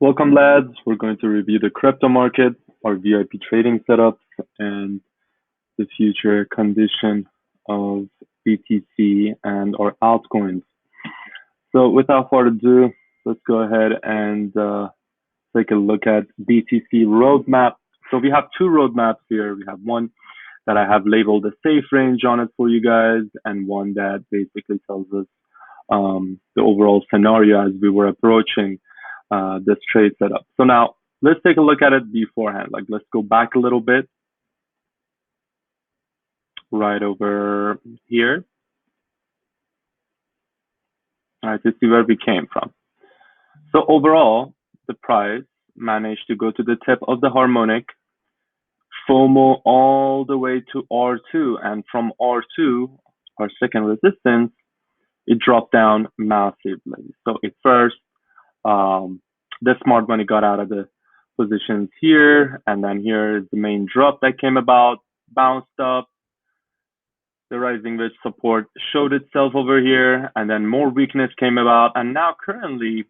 Welcome, lads. We're going to review the crypto market, our VIP trading setups, and the future condition of BTC and our altcoins. So, without further ado, let's go ahead and take a look at BTC Roadmap. So, we have two roadmaps here. We have one that I have labeled a safe range on it for you guys, and one that basically tells us the overall scenario as we were approaching this trade setup. So now let's take a look at it beforehand. Like, let's go back a little bit right over here. All right, to see where we came from. So overall, the price managed to go to the tip of the harmonic, FOMO all the way to R2, and from R2, our second resistance, it dropped down massively. So at first, the smart money got out of the positions here, and then here is the main drop that came about, bounced up, the rising wedge support showed itself over here, and then more weakness came about, and now currently,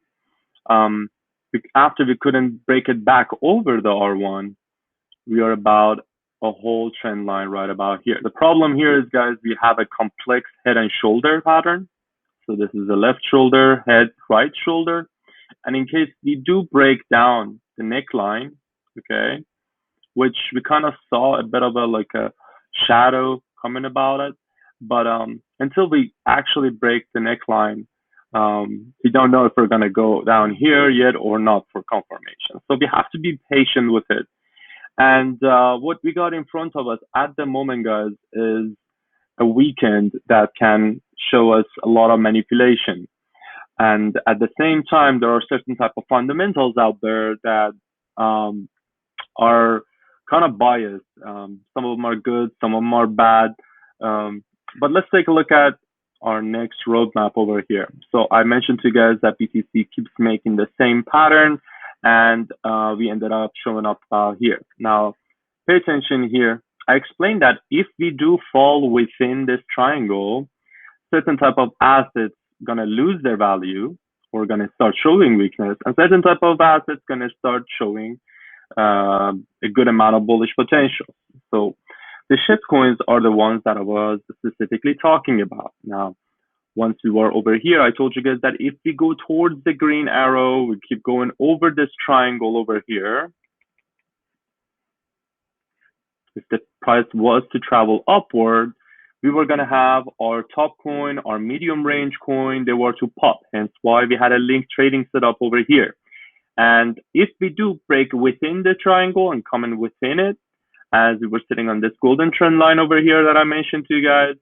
after we couldn't break it back over the R1, we are about a whole trend line right about here. The problem here is, guys, we have a complex head and shoulder pattern. So this is the left shoulder, head, right shoulder. And in case we do break down the neckline, okay, which we kind of saw a bit of a shadow coming about it, but until we actually break the neckline, we don't know if we're going to go down here yet or not for confirmation. So we have to be patient with it. And what we got in front of us at the moment, guys, is a weekend that can show us a lot of manipulation. And at the same time, there are certain type of fundamentals out there that are kind of biased. Some of them are good, some of them are bad. But let's take a look at our next roadmap over here. So I mentioned to you guys that BTC keeps making the same pattern, and we ended up showing up here. Now, pay attention here. I explained that if we do fall within this triangle, certain type of assets gonna lose their value or gonna start showing weakness, and certain type of assets gonna start showing a good amount of bullish potential. So the shit coins are the ones that I was specifically talking about. Now, once we were over here, I told you guys that if we go towards the green arrow, we keep going over this triangle over here. If the price was to travel upward, we were going to have our top coin, our medium range coin, they were to pop. Hence why we had a link trading set up over here. And if we do break within the triangle and come in within it, as we were sitting on this golden trend line over here that I mentioned to you guys,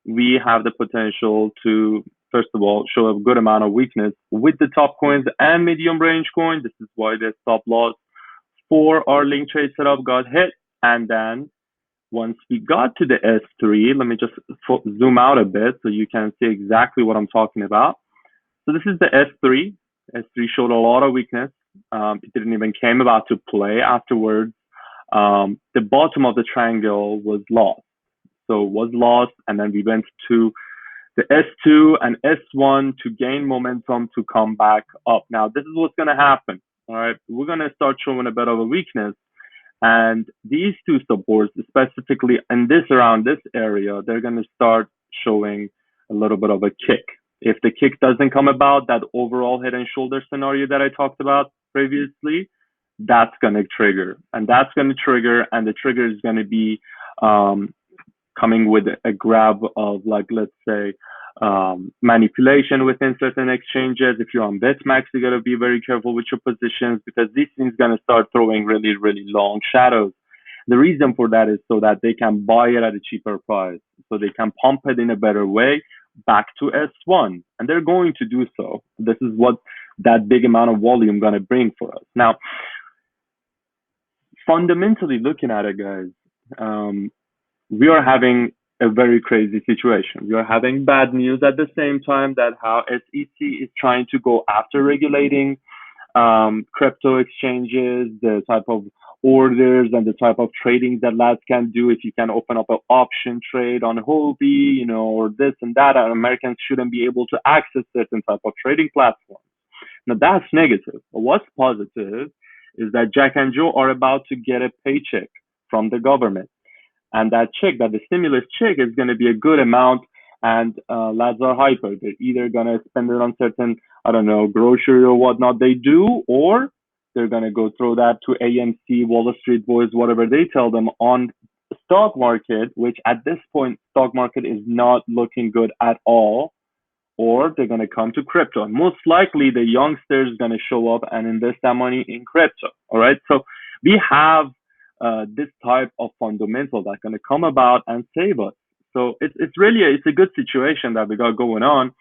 we have the potential to, first of all, show a good amount of weakness with the top coins and medium range coin. This is why the stop loss for our link trade setup got hit. And then once we got to the S3, let me just zoom out a bit so you can see exactly what I'm talking about. So this is the S3. S3 showed a lot of weakness. It didn't even came about to play afterwards. The bottom of the triangle was lost. So it was lost, and then we went to the S2 and S1 to gain momentum to come back up. Now, this is what's going to happen. All right, we're going to start showing a bit of a weakness. And these two supports, specifically in around this area, they're going to start showing a little bit of a kick. If the kick doesn't come about, that overall head and shoulder scenario that I talked about previously, that's going to trigger. And that's going to trigger, and the trigger is going to be coming with a grab of, like, let's say, manipulation within certain exchanges. If you're on BitMax, you got to be very careful with your positions, because these things going to start throwing really, really long shadows. The reason for that is so that they can buy it at a cheaper price, so they can pump it in a better way back to S1, and they're going to do so. This is what that big amount of volume going to bring for us. Now, fundamentally looking at it, guys, we are having a very crazy situation. We are having bad news at the same time, that how SEC is trying to go after regulating crypto exchanges, the type of orders and the type of trading that lads can do. If you can open up an option trade on Huobi, or this and that, and Americans shouldn't be able to access certain type of trading platforms. Now that's negative. But what's positive is that Jack and Joe are about to get a paycheck from the government. And that check, that the stimulus check, is going to be a good amount. And lads are hyper. They're either going to spend it on certain, I don't know, grocery or whatnot they do, or they're going to go throw that to AMC, Wall Street Boys, whatever they tell them on the stock market, which at this point, stock market is not looking good at all. Or they're going to come to crypto. And most likely, the youngsters going to show up and invest that money in crypto. All right. So we have this type of fundamental that's going to come about and save us. So it's really it's a good situation that we got going on.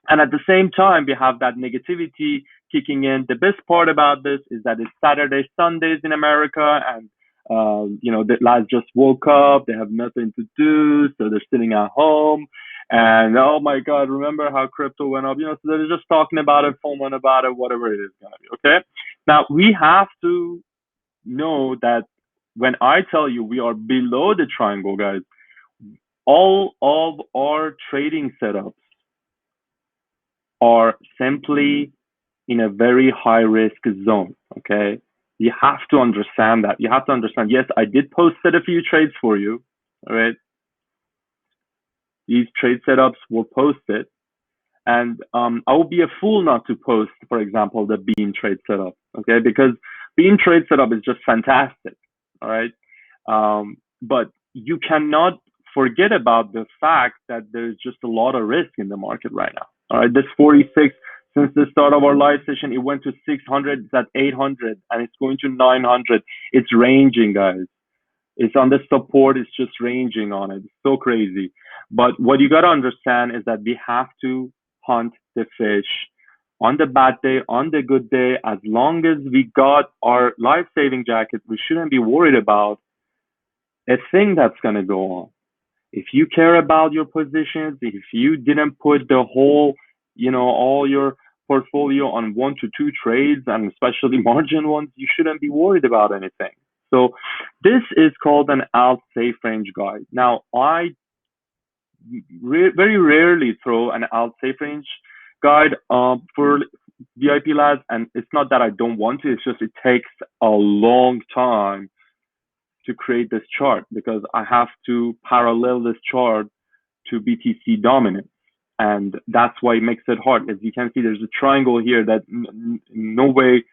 And at the same time, we have that negativity kicking in. The best part about this is that it's Saturday, Sundays in America, and the lads just woke up. They have nothing to do, so they're sitting at home. And oh my God, remember how crypto went up? So they're just talking about it, foaming about it, whatever it is gonna be. Okay. Now we have to know that when I tell you we are below the triangle, guys, all of our trading setups are simply in a very high risk zone. Okay. You have to understand that. You have to understand, yes, I did post a few trades for you. All right. These trade setups were posted. And I would be a fool not to post, for example, the Beam trade setup. Okay. Because Beam trade setup is just fantastic. All right. But you cannot forget about the fact that there's just a lot of risk in the market right now. All right. This 46, since the start of our live session, it went to 600, it's at 800, and it's going to 900. It's ranging, guys. It's on the support, it's just ranging on it. It's so crazy. But what you got to understand is that we have to hunt the fish on the bad day, on the good day. As long as we got our life-saving jacket, we shouldn't be worried about a thing that's going to go on. If you care about your positions, if you didn't put the whole, all your portfolio on 1 to 2 trades, and especially margin ones, you shouldn't be worried about anything. So this is called an alt safe range guide. Now, I very rarely throw an alt safe range guide for VIP lads, and it's not that I don't want to, it's just it takes a long time to create this chart because I have to parallel this chart to BTC dominance. And that's why it makes it hard. As you can see, there's a triangle here that no way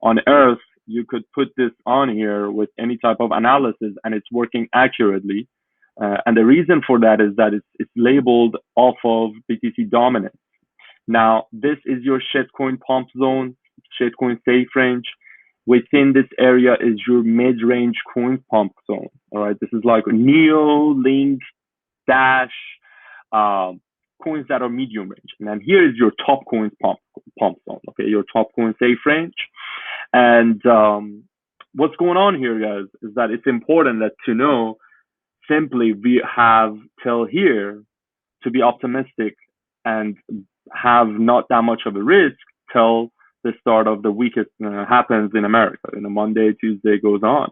on earth you could put this on here with any type of analysis and it's working accurately. And the reason for that is that it's labeled off of BTC dominance. Now, this is your shitcoin pump zone, shitcoin safe range. Within this area is your mid-range coin pump zone. All right, this is like Neo, Link, Dash, coins that are medium range. And then here is your top coins pump zone. Okay, your top coin safe range. And what's going on here, guys, is that it's important that to know simply we have till here to be optimistic and have not that much of a risk till the start of the week happens in America. Monday, Tuesday goes on.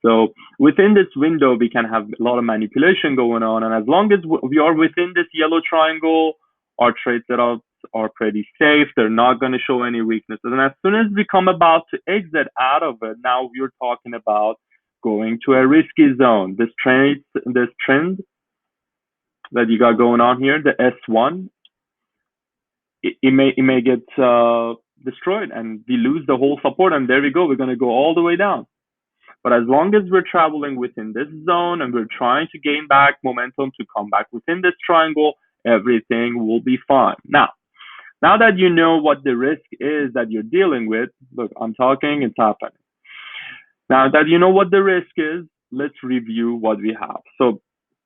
So within this window, we can have a lot of manipulation going on. And as long as we are within this yellow triangle, our trade setups are pretty safe. They're not going to show any weaknesses. And as soon as we come about to exit out of it, now we're talking about going to a risky zone. This trend that you got going on here, the S1, it may get destroyed and we lose the whole support. And there we go. We're going to go all the way down. But as long as we're traveling within this zone and we're trying to gain back momentum to come back within this triangle, everything will be fine. Now that you know what the risk is that you're dealing with, look, I'm talking, it's happening. Now that you know what the risk is, let's review what we have. So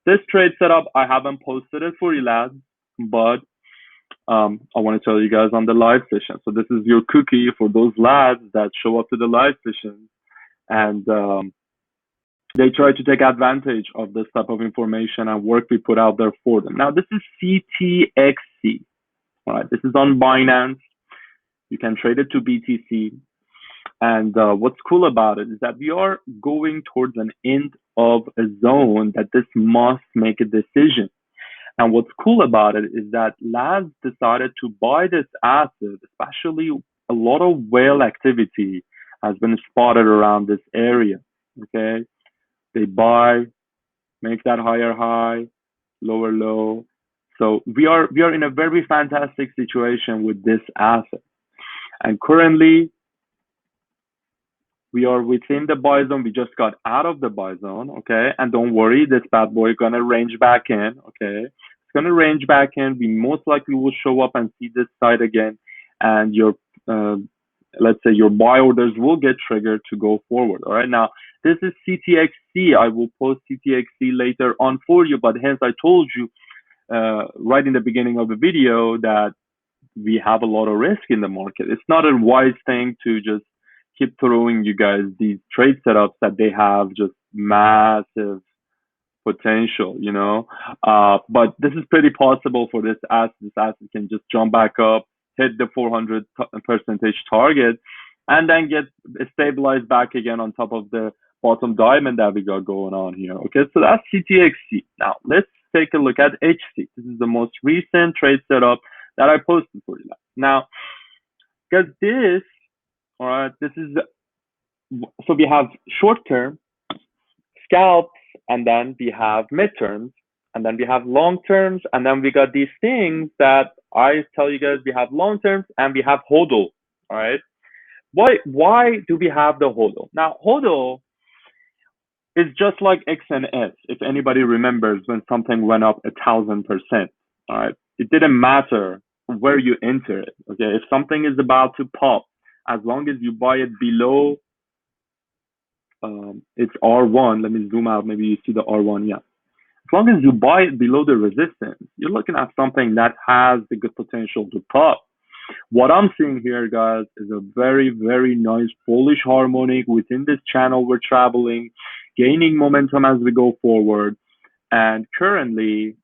this trade setup, I haven't posted it for you lads, but I want to tell you guys on the live session. So this is your cookie for those lads that show up to the live sessions and they try to take advantage of this type of information and work we put out there for them. Now, this is CTXC. All right, this is on Binance. You can trade it to BTC. And what's cool about it is that we are going towards an end of a zone that this must make a decision. And what's cool about it is that labs decided to buy this asset, especially a lot of whale activity has been spotted around this area. Okay. They buy, make that higher high, lower low. So we are in a very fantastic situation with this asset. And currently we are within the buy zone. We just got out of the buy zone, okay? And don't worry, this bad boy gonna range back in, okay? It's gonna range back in. We most likely will show up and see this side again, and your uh, let's say your buy orders will get triggered to go forward. All right, now this is CTXC. I will post CTXC later on for you, but hence I told you right in the beginning of the video that we have a lot of risk in the market. It's not a wise thing to just keep throwing you guys these trade setups that they have just massive potential, you know. But this is pretty possible for this asset. This asset can just jump back up, hit the 400 percentage target, and then get stabilized back again on top of the bottom diamond that we got going on here. Okay, so that's CTXC. Now let's take a look at HC. This is the most recent trade setup that I posted for you. Now, because this, all right, this is, so we have short term, scalps, and then we have midterms, and then we have long terms, and then we got these things that I tell you guys, we have long terms and we have hodl. All right. Why do we have the hodl? Now, hodl is just like X and S. If anybody remembers when something went up 1,000%, all right, it didn't matter where you enter it. Okay, if something is about to pop, as long as you buy it below it's R1. Let me zoom out. Maybe you see the R1. Yeah. As long as you buy it below the resistance, you're looking at something that has the good potential to pop. What I'm seeing here, guys, is a very, very nice bullish harmonic within this channel. We're traveling, gaining momentum as we go forward. And currently,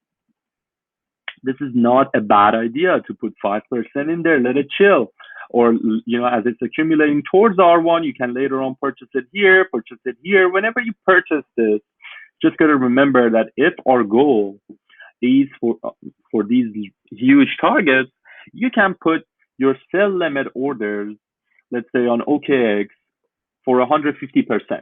this is not a bad idea to put 5% in there, let it chill. Or, you know, as it's accumulating towards R1, you can later on purchase it here, purchase it here. Whenever you purchase this, just got to remember that if our goal is for these huge targets, you can put your sell limit orders, let's say on OKX, for 150%.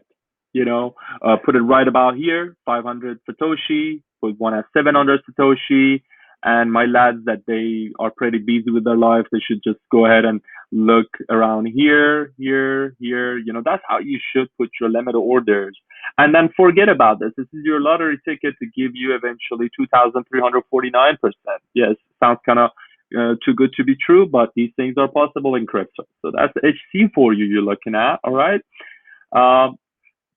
You know, put it right about here, 500 Satoshi, put one at 700 Satoshi. And my lads that they are pretty busy with their life, they should just go ahead and look around here, here, here. You know, that's how you should put your limit orders. And then forget about this. This is your lottery ticket to give you eventually 2,349%. Yes, sounds kind of too good to be true, but these things are possible in crypto. So that's HC for you you're looking at, all right?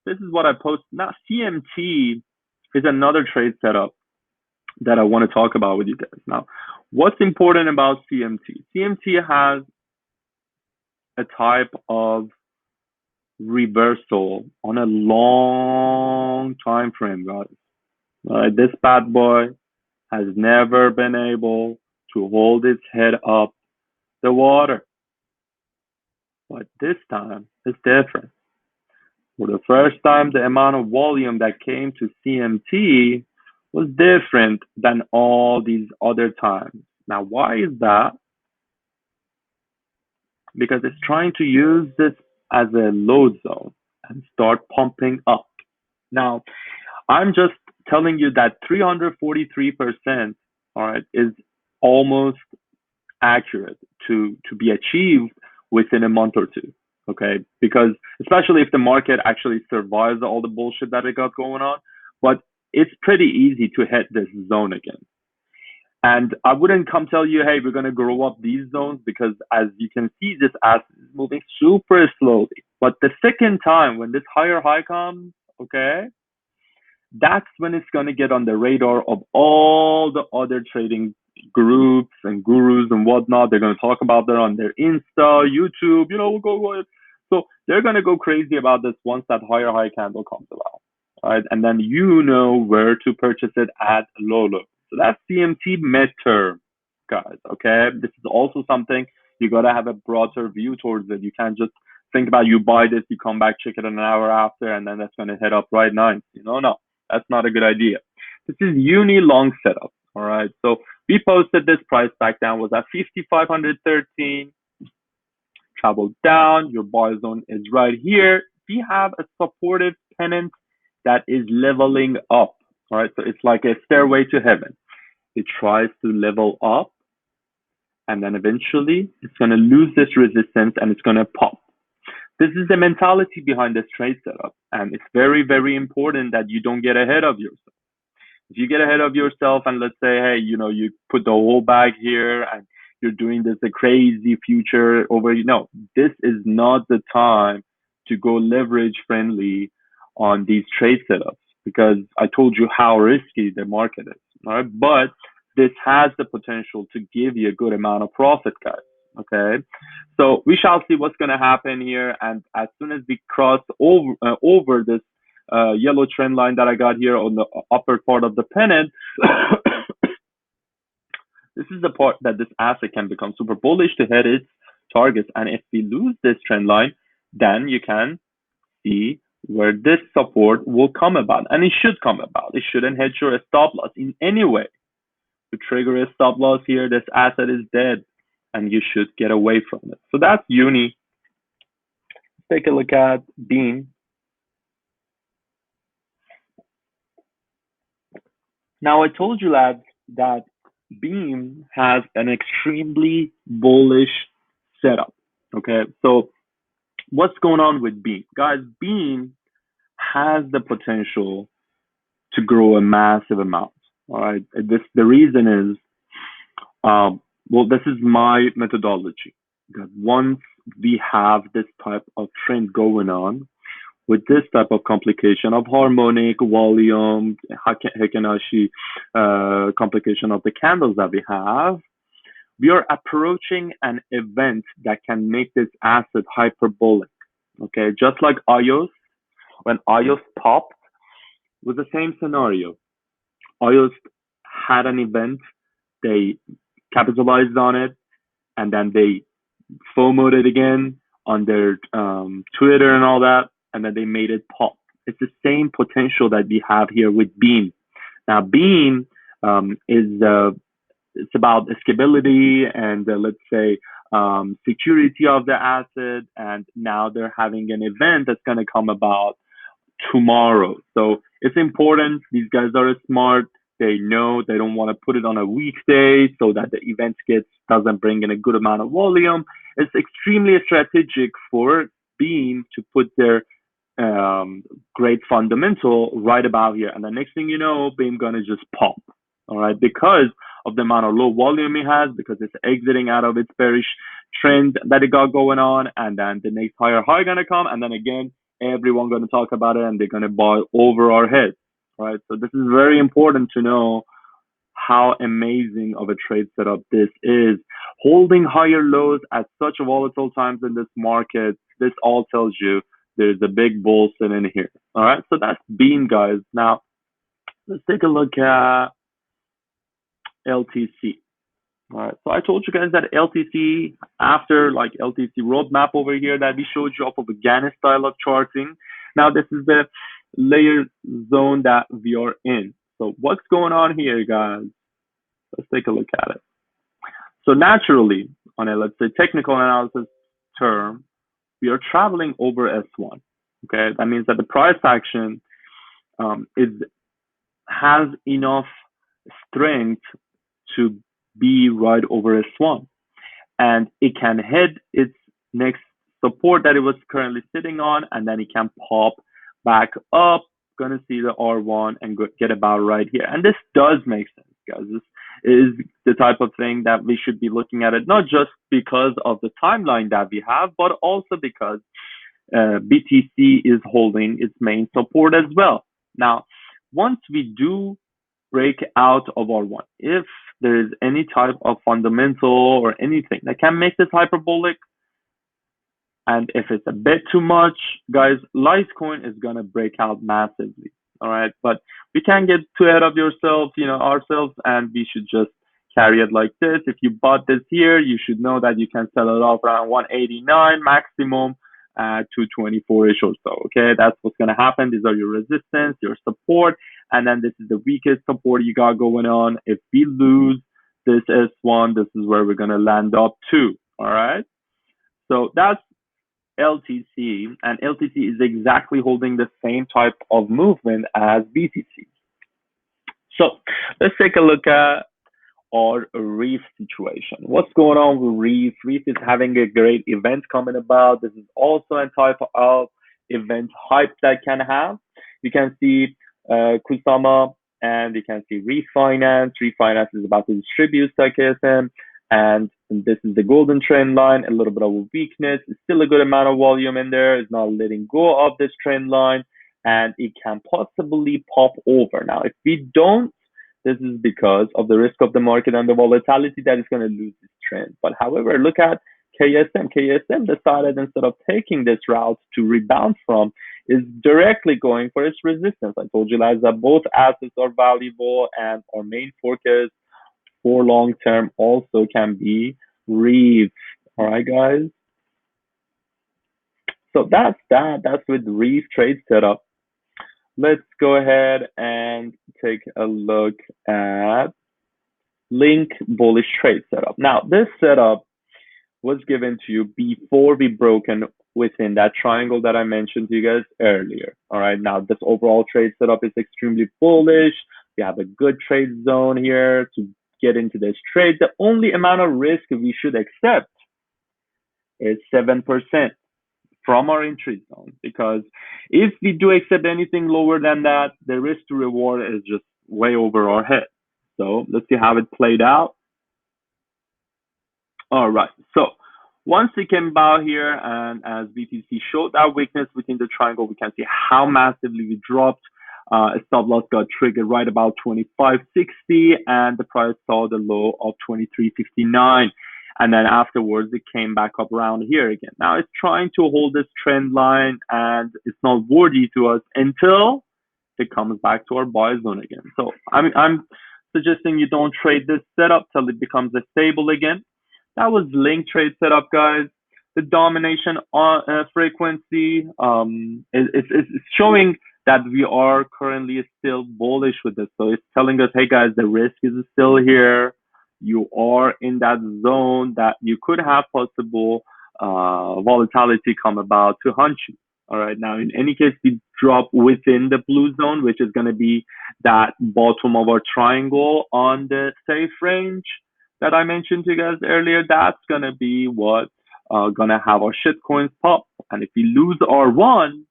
This is what I post. Now, CMT is another trade setup that I want to talk about with you guys. Now, what's important about CMT? CMT has a type of reversal on a long time frame, guys. This bad boy has never been able to hold its head up the water. But this time it's different. For the first time, the amount of volume that came to CMT was different than all these other times. Now, why is that? Because it's trying to use this as a low zone and start pumping up. Now, I'm just telling you that 343%, all right, is almost accurate to be achieved within a month or two. Okay, because especially if the market actually survives all the bullshit that it got going on, but it's pretty easy to hit this zone again. And I wouldn't come tell you, hey, we're going to grow up these zones, because as you can see, this asset is moving super slowly. But the second time when this higher high comes, okay, that's when it's going to get on the radar of all the other trading groups and gurus and whatnot. They're going to talk about that on their Insta, YouTube, you know, we'll go. So they're going to go crazy about this once that higher high candle comes around. Right? And then you know where to purchase it at low. So that's CMT midterm, guys. Okay. This is also something you got to have a broader view towards it. You can't just think about you buy this, you come back, check it an hour after, and then that's going to head up right nice. You know, no, that's not a good idea. This is uni long setup. All right. So we posted this price back down was at 5,513. Traveled down. Your buy zone is right here. We have a supportive pennant that is leveling up. All right. So it's like a stairway to heaven. It tries to level up, and then eventually it's going to lose this resistance and it's going to pop. This is the mentality behind this trade setup. And it's very, very important that you don't get ahead of yourself. If you get ahead of yourself and let's say, hey, you put the whole bag here and you're doing this a crazy future over, this is not the time to go leverage friendly on these trade setups because I told you how risky the market is. All right. But this has the potential to give you a good amount of profit, guys. Okay. So we shall see what's going to happen here. And as soon as we cross over this yellow trend line that I got here on the upper part of the pennant, this is the part that this asset can become super bullish to hit its targets. And if we lose this trend line, then you can see where this support will come about. And it should come about. It shouldn't hit your stop loss in any way. To trigger a stop loss here, this asset is dead and you should get away from it. So that's Uni. Let's take a look at Beam. Now I told you, lads, that Beam has an extremely bullish setup. Okay, so what's going on with Beam? Guys, Beam has the potential to grow a massive amount. All right, the reason is, this is my methodology. That once we have this type of trend going on, with this type of complication of harmonic, volume, Heikin-Ashi complication of the candles that we have, we are approaching an event that can make this asset hyperbolic. Okay, just like IOS, when IOS popped, it was the same scenario. IOS had an event, they capitalized on it, and then they FOMO'd it again on their Twitter and all that, and then they made it pop. It's the same potential that we have here with Beam. Now, Beam it's about scalability and let's say security of the asset, and now they're having an event that's going to come about tomorrow. So it's important. These guys are smart. They know they don't want to put it on a weekday so that the event doesn't bring in a good amount of volume. It's extremely strategic for Beam to put their great fundamental right about here. And the next thing you know, Beam gonna just pop. All right, because of the amount of low volume it has, because it's exiting out of its bearish trend that it got going on, and then the next higher high gonna come, and then again, everyone gonna talk about it, and they're gonna buy over our heads. Right, so this is very important to know how amazing of a trade setup this is. Holding higher lows at such volatile times in this market, this all tells you there's a big bull sitting in here. All right, so that's Beam, guys. Now, let's take a look at LTC. All right, so I told you guys that LTC, after like LTC Roadmap over here that we showed you off of a Gantt style of charting. Now, this is the layer zone that we are in. So what's going on here, guys? Let's take a look at it. So naturally, on a, let's say, technical analysis term, we are traveling over S1. Okay, that means that the price action has enough strength to be right over S1, and it can hit its next support that it was currently sitting on, and then it can pop back up. Gonna see the R1 and get about right here. And this does make sense, guys. This is the type of thing that we should be looking at it, not just because of the timeline that we have, but also because BTC is holding its main support as well. Now, once we do break out of R1, if there is any type of fundamental or anything that can make this hyperbolic, and if it's a bit too much, guys, Litecoin is gonna break out massively. All right, but we can't get too ahead of ourselves, and we should just carry it like this. If you bought this here, you should know that you can sell it off around 189 maximum at 224-ish or so. Okay, that's what's gonna happen. These are your resistance, your support, and then this is the weakest support you got going on. If we lose this S1, this is where we're going to land up to. All right. So that's LTC, and LTC is exactly holding the same type of movement as BTC. So let's take a look at our Reef situation. What's going on with Reef? Reef is having a great event coming about. This is also a type of event hype that can have. You can see Kusama, and you can see Refinance. Refinance is about to distribute KSM, and this is the golden trend line. A little bit of a weakness. It's still a good amount of volume in there. It's not letting go of this trend line, and it can possibly pop over. Now, if we don't, this is because of the risk of the market and the volatility that is going to lose this trend. But however, look at KSM. KSM decided, instead of taking this route to rebound from, is directly going for its resistance. I told you guys that both assets are valuable, and our main focus for long term also can be Reef. All right, guys. So that's that. That's with Reef trade setup. Let's go ahead and take a look at Link Bullish trade setup. Now, this setup was given to you before we broken within that triangle that I mentioned to you guys earlier. All right, now this overall trade setup is extremely bullish. We have a good trade zone here to get into this trade. The only amount of risk we should accept is 7% from our entry zone, because if we do accept anything lower than that, the risk to reward is just way over our head. So let's see how it played out. All right, so once we came about here, and as BTC showed that weakness within the triangle, we can see how massively we dropped. A stop loss got triggered right about 25.60, and the price saw the low of 23.59. And then afterwards, it came back up around here again. Now it's trying to hold this trend line, and it's not worthy to us until it comes back to our buy zone again. So I'm suggesting you don't trade this setup till it becomes a stable again. That was link trade setup, guys. The domination on frequency it's showing that we are currently still bullish with this. So it's telling us, hey guys, the risk is still here. You are in that zone that you could have possible volatility come about to hunt you. All right. Now, in any case, we drop within the blue zone, which is going to be that bottom of our triangle on the safe range that I mentioned to you guys earlier. That's going to be what going to have our shit coins pop. And if we lose R1,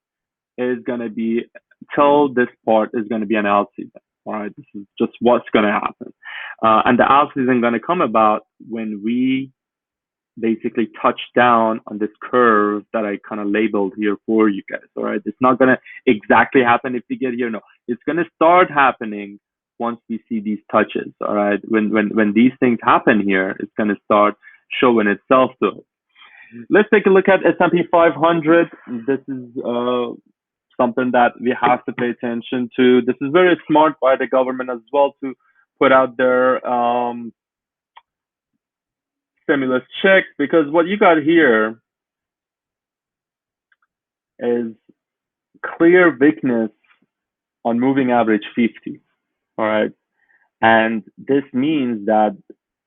is going to be, till this part is going to be an out season. All right, this is just what's going to happen. And the out season going to come about when we basically touch down on this curve that I kind of labeled here for you guys. All right, it's not going to exactly happen if we get here. No, it's going to start happening once we see these touches. All right, when these things happen here, it's going to start showing itself to us. Let's take a look at S&P 500. This is something that we have to pay attention to. This is very smart by the government as well to put out their stimulus check, because what you got here is clear weakness on moving average 50. All right, and this means that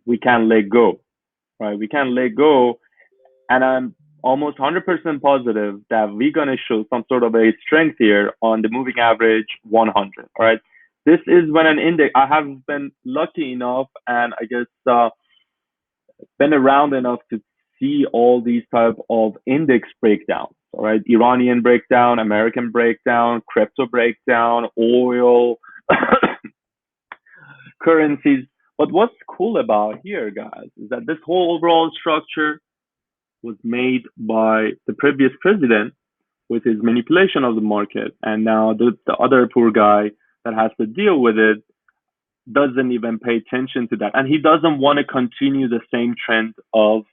we can't let go. Right, we can't let go, and I'm almost 100% positive that we're going to show some sort of a strength here on the moving average 100. All right, this is when an index, I have been lucky enough, and I guess been around enough to see all these type of index breakdowns. All right, Iranian breakdown, American breakdown, crypto breakdown, oil, currencies. But what's cool about here, guys, is that this whole overall structure was made by the previous president with his manipulation of the market. And now the other poor guy that has to deal with it doesn't even pay attention to that. And he doesn't want to continue the same trend of,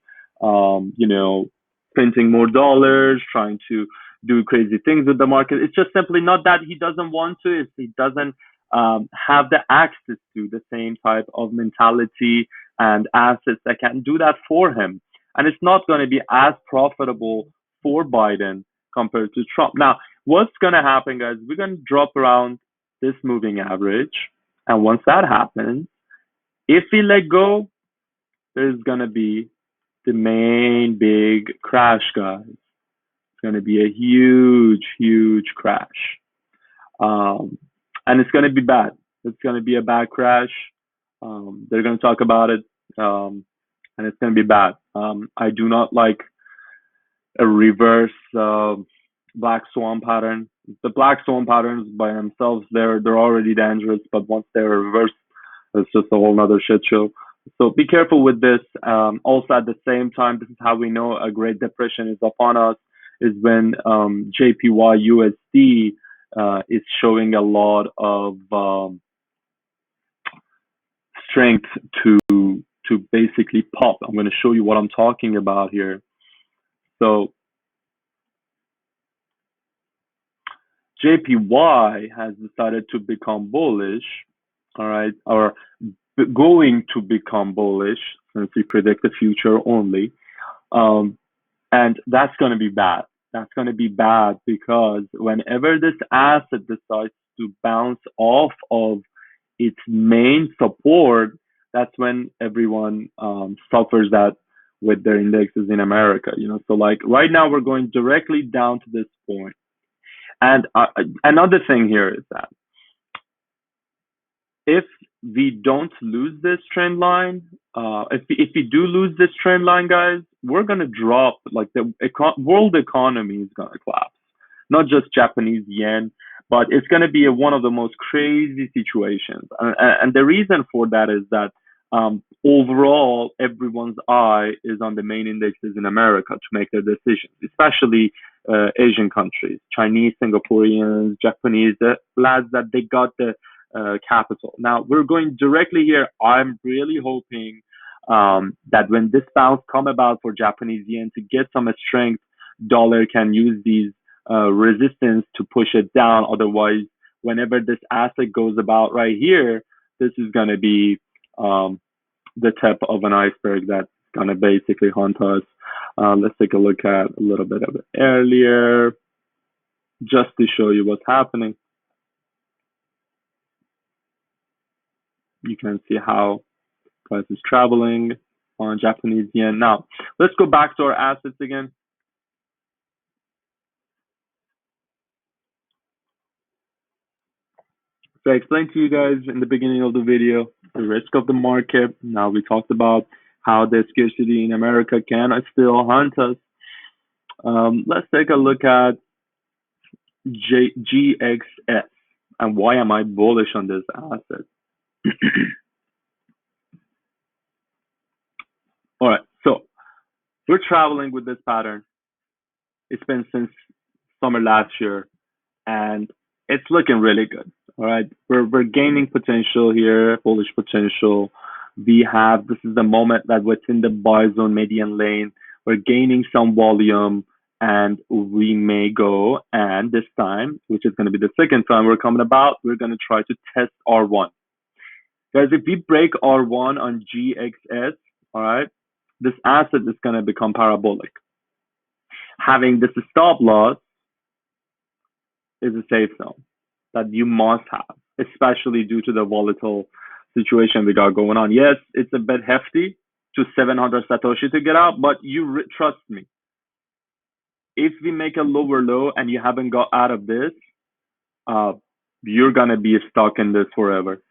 printing more dollars, trying to do crazy things with the market. It's just simply not that he doesn't want to, it's he doesn't have the access to the same type of mentality and assets that can do that for him. And it's not going to be as profitable for Biden compared to Trump. Now, what's going to happen, guys? We're going to drop around this moving average. And once that happens, if we let go, there's going to be the main big crash, guys. It's going to be a huge, huge crash. And it's going to be bad. It's going to be a bad crash. They're going to talk about it, and it's going to be bad. I do not like a reverse black swan pattern. The black swan patterns by themselves, they're already dangerous, but once they're reversed, it's just a whole other shit show. So be careful with this. Also, at the same time, this is how we know a Great Depression is upon us, is when JPY USD is showing a lot of strength to basically pop. I'm going to show you what I'm talking about here. So JPY has decided to become bullish, all right, or going to become bullish, since we predict the future only. And that's going to be bad. That's going to be bad because whenever this asset decides to bounce off of its main support, that's when everyone suffers that with their indexes in America. So like right now we're going directly down to this point. And another thing here is that if we don't lose this trend line, if we do lose this trend line, guys, we're gonna drop. Like the world economy is gonna collapse. Not just Japanese yen, but it's gonna be one of the most crazy situations. And the reason for that is that overall, everyone's eye is on the main indexes in America to make their decisions, especially Asian countries, Chinese, Singaporeans, Japanese, the lads that they got the capital. Now we're going directly here. I'm really hoping that when this bounce come about for Japanese yen to get some strength, dollar can use these resistance to push it down. Otherwise, whenever this asset goes about right here, this is going to be the tip of an iceberg that's going to basically haunt us. Let's take a look at a little bit of it earlier, just to show you what's happening. You can see how price is traveling on Japanese yen. Now, let's go back to our assets again. So I explained to you guys in the beginning of the video the risk of the market. Now we talked about how the scarcity in America can still haunt us. Let's take a look at GXS and why am I bullish on this asset. All right, so we're traveling with this pattern. It's been since summer last year, and it's looking really good. All right, we're gaining potential here, bullish potential. This is the moment that we're in the buy zone median lane. We're gaining some volume, and we may go, and this time, which is going to be the second time we're coming about, we're going to try to test R1. Guys, if we break R1 on GXS, all right, this asset is going to become parabolic. Having this stop loss is a safe zone that you must have, especially due to the volatile situation we got going on. Yes, it's a bit hefty to 700 Satoshi to get out, but trust me, if we make a lower low and you haven't got out of this, you're going to be stuck in this forever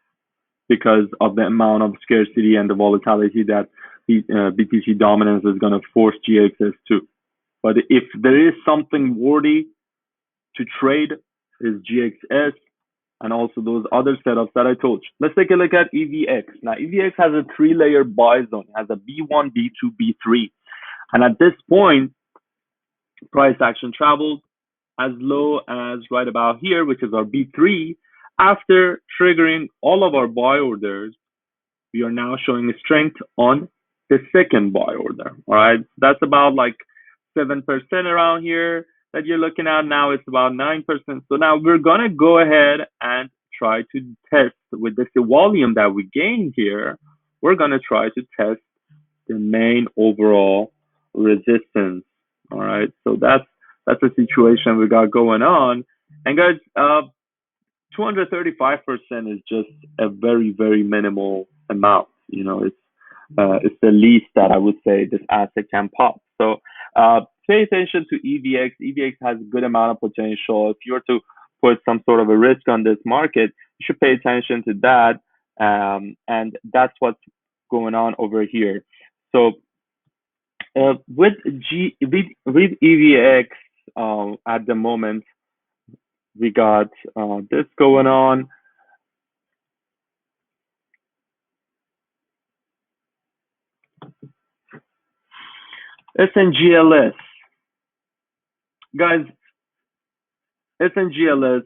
because of the amount of scarcity and the volatility that BTC dominance is going to force GXS to. But if there is something worthy to trade, is GXS and also those other setups that I told you. Let's take a look at EVX. Now, EVX has a 3-layer buy zone. It has a B1, B2, B3. And at this point, price action traveled as low as right about here, which is our B3. After triggering all of our buy orders, we are now showing strength on the second buy order. All right, that's about like 7% around here that you're looking at. Now it's about 9%. So now we're gonna go ahead and try to test with this volume that we gained here. We're gonna try to test the main overall resistance. All right, so that's the situation we got going on. And guys, 235% is just a very, very minimal amount. It's the least that I would say this asset can pop. So pay attention to EVX. EVX has a good amount of potential. If you were to put some sort of a risk on this market, you should pay attention to that. And that's what's going on over here. So with EVX at the moment, we got this going on. SNGLS. Guys, SNGLS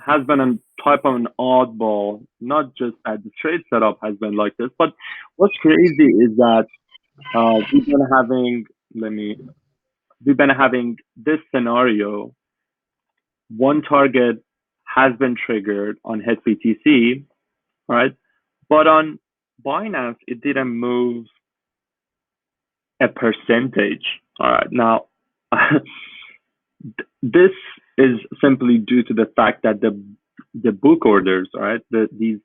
has been a type of an oddball, not just that the trade setup has been like this, but what's crazy is that we've been having, we've been having this scenario. One target has been triggered on HitBTC, right? But on Binance, it didn't move a percentage. All right. Now, this is simply due to the fact that the book orders, right? These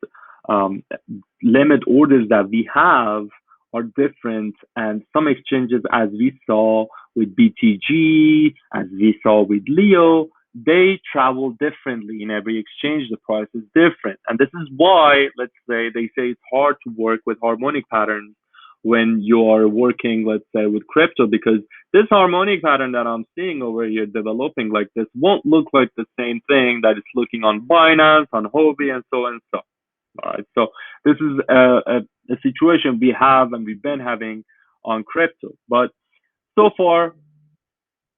limit orders that we have are different, and some exchanges, as we saw with BTG, as we saw with Leo, they travel differently in every exchange. The price is different, and this is why, let's say, they say it's hard to work with harmonic patterns when you're working, let's say, with crypto, because this harmonic pattern that I'm seeing over here developing like this won't look like the same thing that it's looking on Binance, on Huobi, and so on and so. All right. So this is a situation we have and we've been having on crypto. But so far,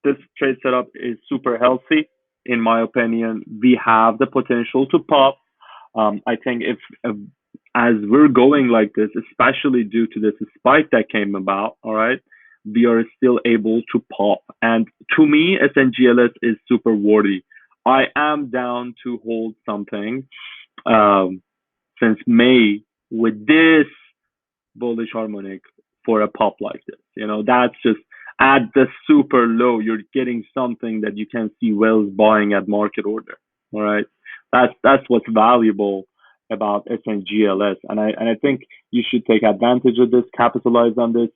this trade setup is super healthy. In my opinion, we have the potential to pop. I think if as we're going like this, especially due to this spike that came about, all right, we are still able to pop. And to me, SNGLS is super worthy. I am down to hold something since May with this bullish harmonic for a pop like this. That's just at the super low. You're getting something that you can see whales buying at market order. All right, that's what's valuable about SNGLS, and I think you should take advantage of this, capitalize on this.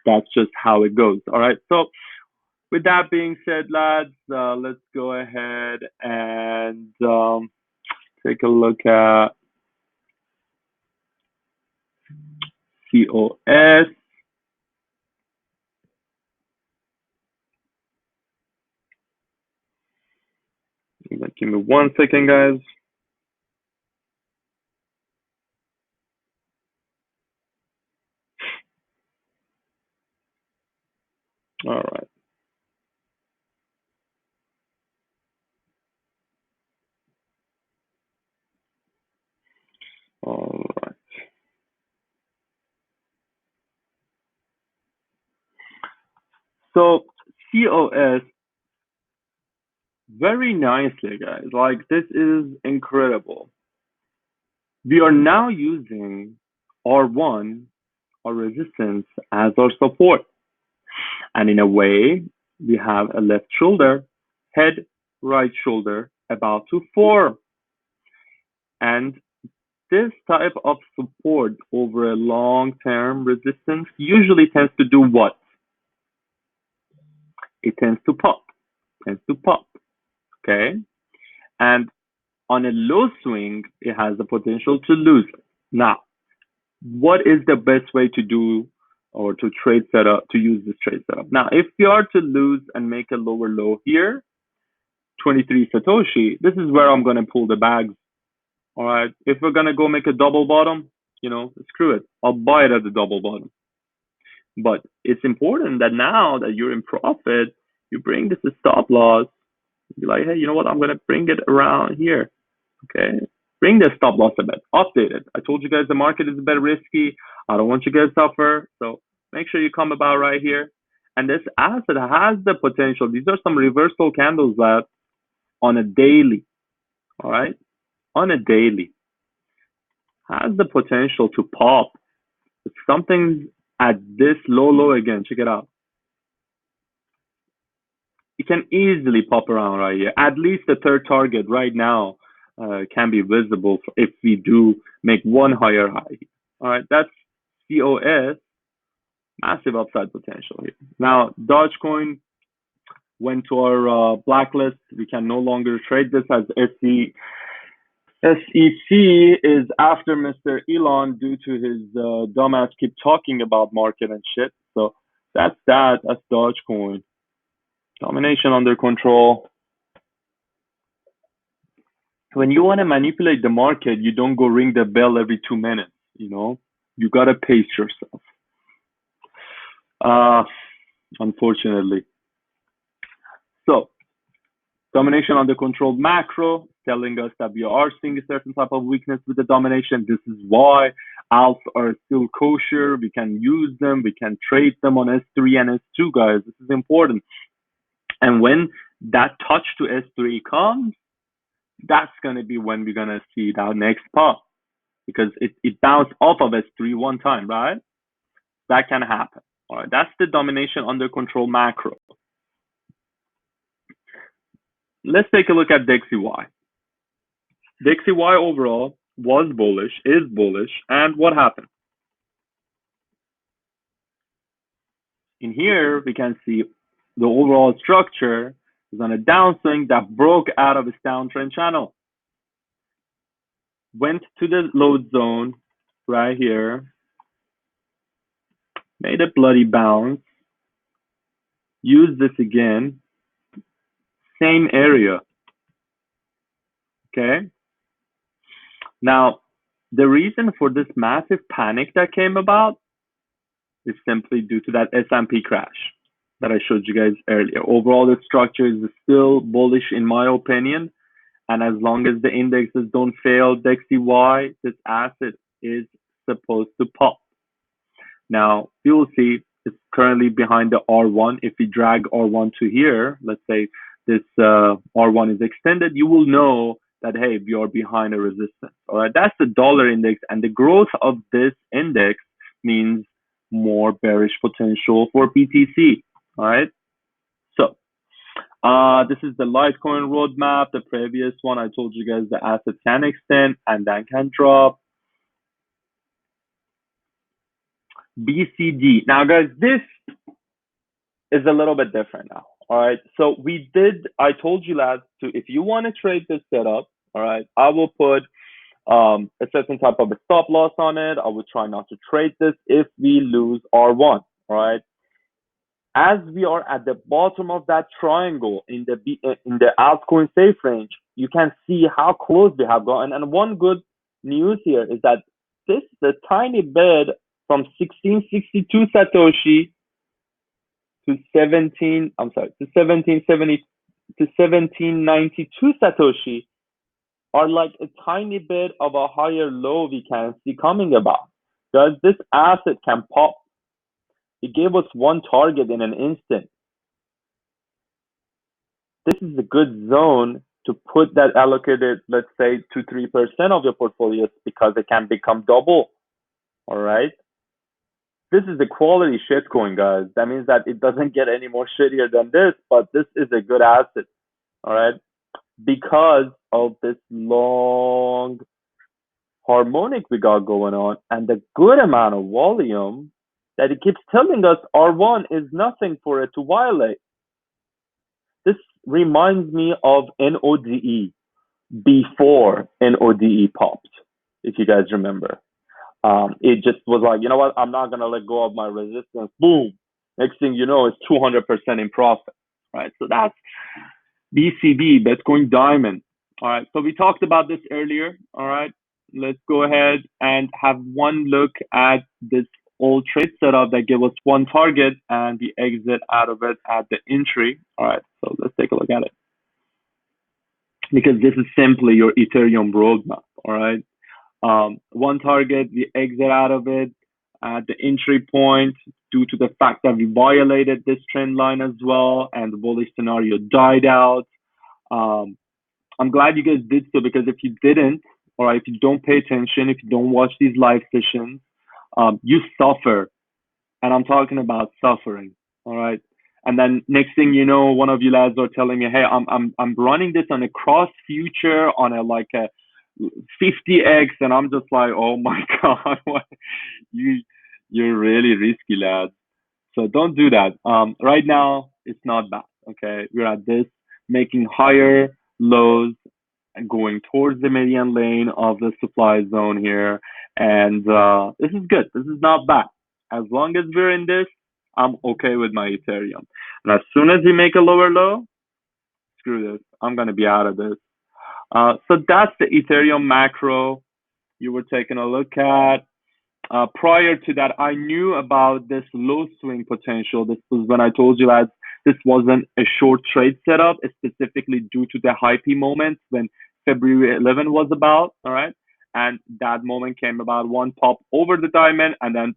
That's just how it goes. All right. So with that being said, lads, let's go ahead and take a look at COS. Give me 1 second, guys. All right. All right. So COS, very nicely, guys. Like, this is incredible. We are now using R1, our resistance, as our support. And in a way, we have a left shoulder, head, right shoulder about to form. And this type of support over a long-term resistance usually tends to do what? It tends to pop. Okay? And on a low swing, it has the potential to lose. Now, what is the best way to do or to use this trade setup? Now, if you are to lose and make a lower low here, 23 Satoshi, this is where I'm going to pull the bags. All right. If we're going to go make a double bottom, screw it. I'll buy it at the double bottom. But it's important that now that you're in profit, you bring this to stop loss. Be like, hey, you know what? I'm going to bring it around here. Okay. Bring the stop loss a bit. Update it. I told you guys the market is a bit risky. I don't want you guys to suffer. So make sure you come about right here. And this asset has the potential. These are some reversal candles that on a daily, all right, on a daily, has the potential to pop. If something at this low again, check it out. It can easily pop around right here. At least the third target right now can be visible if we do make one higher high. All right, that's COS, massive upside potential here. Now, Dogecoin went to our blacklist. We can no longer trade this as SEC. SEC is after Mr. Elon due to his dumbass keep talking about market and shit. So that's that. That's Dogecoin. Domination under control. When you want to manipulate the market, you don't go ring the bell every 2 minutes. You gotta pace yourself. Unfortunately. So, domination under control macro telling us that we are seeing a certain type of weakness with the domination. This is why alts are still kosher. We can use them. We can trade them on S3 and S2, guys. This is important. And when that touch to S3 comes, that's going to be when we're going to see that next pop, because it bounced off of S3 one time, right? That can happen. All right, that's the domination under control macro. Let's take a look at DXY. DXY overall was bullish, is bullish, and what happened? In here, we can see the overall structure is on a downswing that broke out of its downtrend channel. Went to the load zone right here, made a bloody bounce, used this again, same area. Okay. Now, the reason for this massive panic that came about is simply due to that S&P crash that I showed you guys earlier. Overall, the structure is still bullish in my opinion. And as long as the indexes don't fail DXY, this asset is supposed to pop. Now, you will see it's currently behind the R1. If we drag R1 to here, let's say this R1 is extended, you will know that, hey, we are behind a resistance. All right, that's the dollar index. And the growth of this index means more bearish potential for BTC. All right. So this is the Litecoin Road Map. The previous one, I told you guys the asset can extend and then can drop. BCD. Now, guys, this is a little bit different now. All right. So I told you last if you want to trade this setup, all right, I will put a certain type of a stop loss on it. I would try not to trade this if we lose R1. All right. As we are at the bottom of that triangle in the altcoin safe range, you can see how close we have gotten. And one good news here is that this is a tiny bit from 1662 Satoshi to 1792 Satoshi are like a tiny bit of a higher low we can see coming about. Because this asset can pop. It gave us one target in an instant. This is a good zone to put that allocated, let's say, 2-3% of your portfolios, because it can become double. All right. This is the quality shitcoin, guys. That means that it doesn't get any more shittier than this, but this is a good asset. All right. Because of this long harmonic we got going on and the good amount of volume that it keeps telling us R1 is nothing for it to violate. This reminds me of NODE before NODE popped, if you guys remember. It just was like, you know what, I'm not going to let go of my resistance. Boom. Next thing you know, it's 200% in profit. Right? So that's BCD, Bitcoin Diamond. All right. So we talked about this earlier. All right. Let's go ahead and have one look at this old trade setup that gave us one target and we exit out of it at the entry. All right. So let's take a look at it. Because this is simply your Ethereum roadmap. All right. One target, we exit out of it at the entry point due to the fact that we violated this trend line as well and the bullish scenario died out. I'm glad you guys did so, because if you didn't, or if you don't pay attention, if you don't watch these live sessions, you suffer. And I'm talking about suffering. All right. And then next thing you know, one of you lads are telling me, hey, I'm running this on a cross future on a like a 50x, and I'm just like, oh my god, what you you're really risky, lad. So don't do that. Right now it's not bad. Okay, we're at this making higher lows and going towards the median lane of the supply zone here, and this is good. This is not bad. As long as we're in this, I'm okay with my Ethereum. And as soon as we make a lower low, screw this. I'm gonna be out of this. So that's the Ethereum macro you were taking a look at. Prior to that, I knew about this low swing potential. This was when I told you that this wasn't a short trade setup, specifically due to the hype moment when February 11 was about. All right. And that moment came about one pop over the diamond and then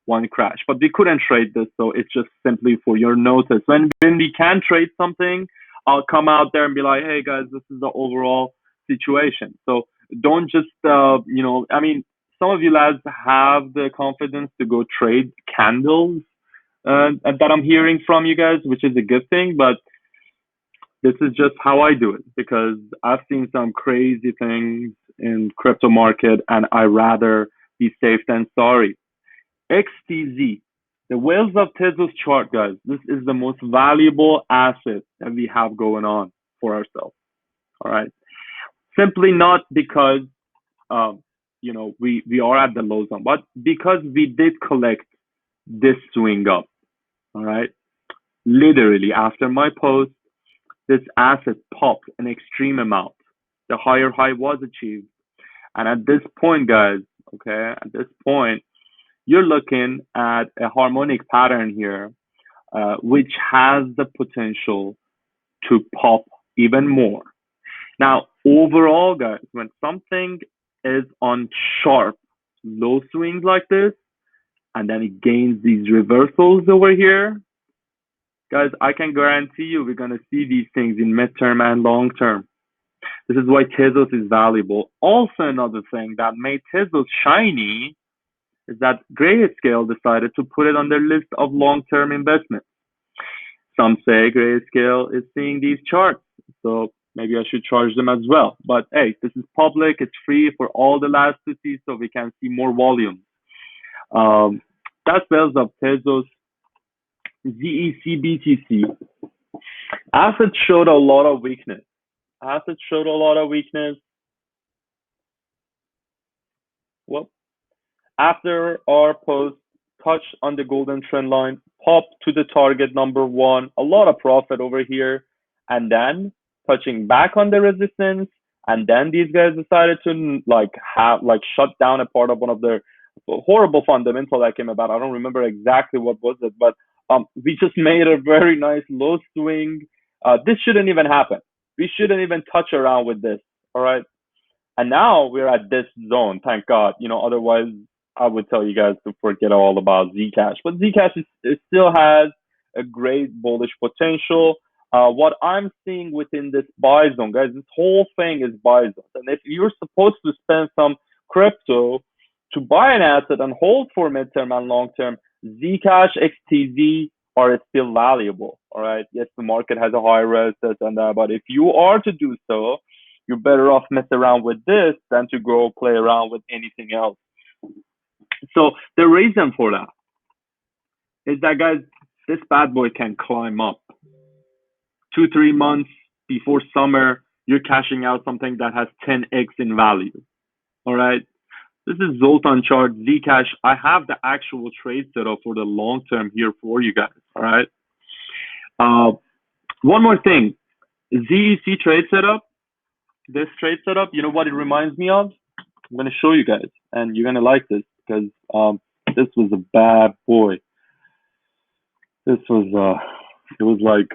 one crash. But we couldn't trade this. So it's just simply for your notice. When we can trade something, I'll come out there and be like, hey guys, this is the overall situation. So don't just, I mean, some of you lads have the confidence to go trade candles that I'm hearing from you guys, which is a good thing. But this is just how I do it because I've seen some crazy things in crypto market, and I rather be safe than sorry. XTZ, the whales of Tezos chart, guys. This is the most valuable asset that we have going on for ourselves. All right, simply not because we are at the low zone, but because we did collect this swing up. All right. Literally after my post, this asset popped an extreme amount. The higher high was achieved. And at this point, guys, okay, at this point, you're looking at a harmonic pattern here, which has the potential to pop even more. Now, overall, guys, when something is on sharp low swings like this, and then it gains these reversals over here, guys, I can guarantee you we're going to see these things in midterm and long term. This is why Tezos is valuable. Also, another thing that made Tezos shiny is that Grayscale decided to put it on their list of long-term investments. Some say Grayscale is seeing these charts, so maybe I should charge them as well. But hey, this is public, it's free for all the labs to see, so we can see more volume. That spells up Tezos, ZEC, BTC. Assets showed a lot of weakness. Well, after our post, touch on the golden trend line, pop to the target number one, a lot of profit over here, and then touching back on the resistance, and then these guys decided to shut down a part of one of their horrible fundamental that came about. I don't remember exactly what was it, but we just made a very nice low swing. This shouldn't even happen. We shouldn't even touch around with this. All right. And now we're at this zone, thank God. Otherwise I would tell you guys to forget all about Zcash. But Zcash it still has a great bullish potential. What I'm seeing within this buy zone, guys, this whole thing is buy zone. And if you're supposed to spend some crypto to buy an asset and hold for midterm and long term, Zcash, XTZ are still valuable. All right. Yes, the market has a higher resistance and that, but if you are to do so, you're better off mess around with this than to go play around with anything else. So the reason for that is that, guys, this bad boy can climb up. 2-3 months before summer, you're cashing out something that has 10x in value. All right. This is Zoltan chart, Zcash. I have the actual trade setup for the long term here for you guys. All right. One more thing, ZEC trade setup. This trade setup, you know what it reminds me of? I'm gonna show you guys, and you're gonna like this because this was a bad boy. This was it was like,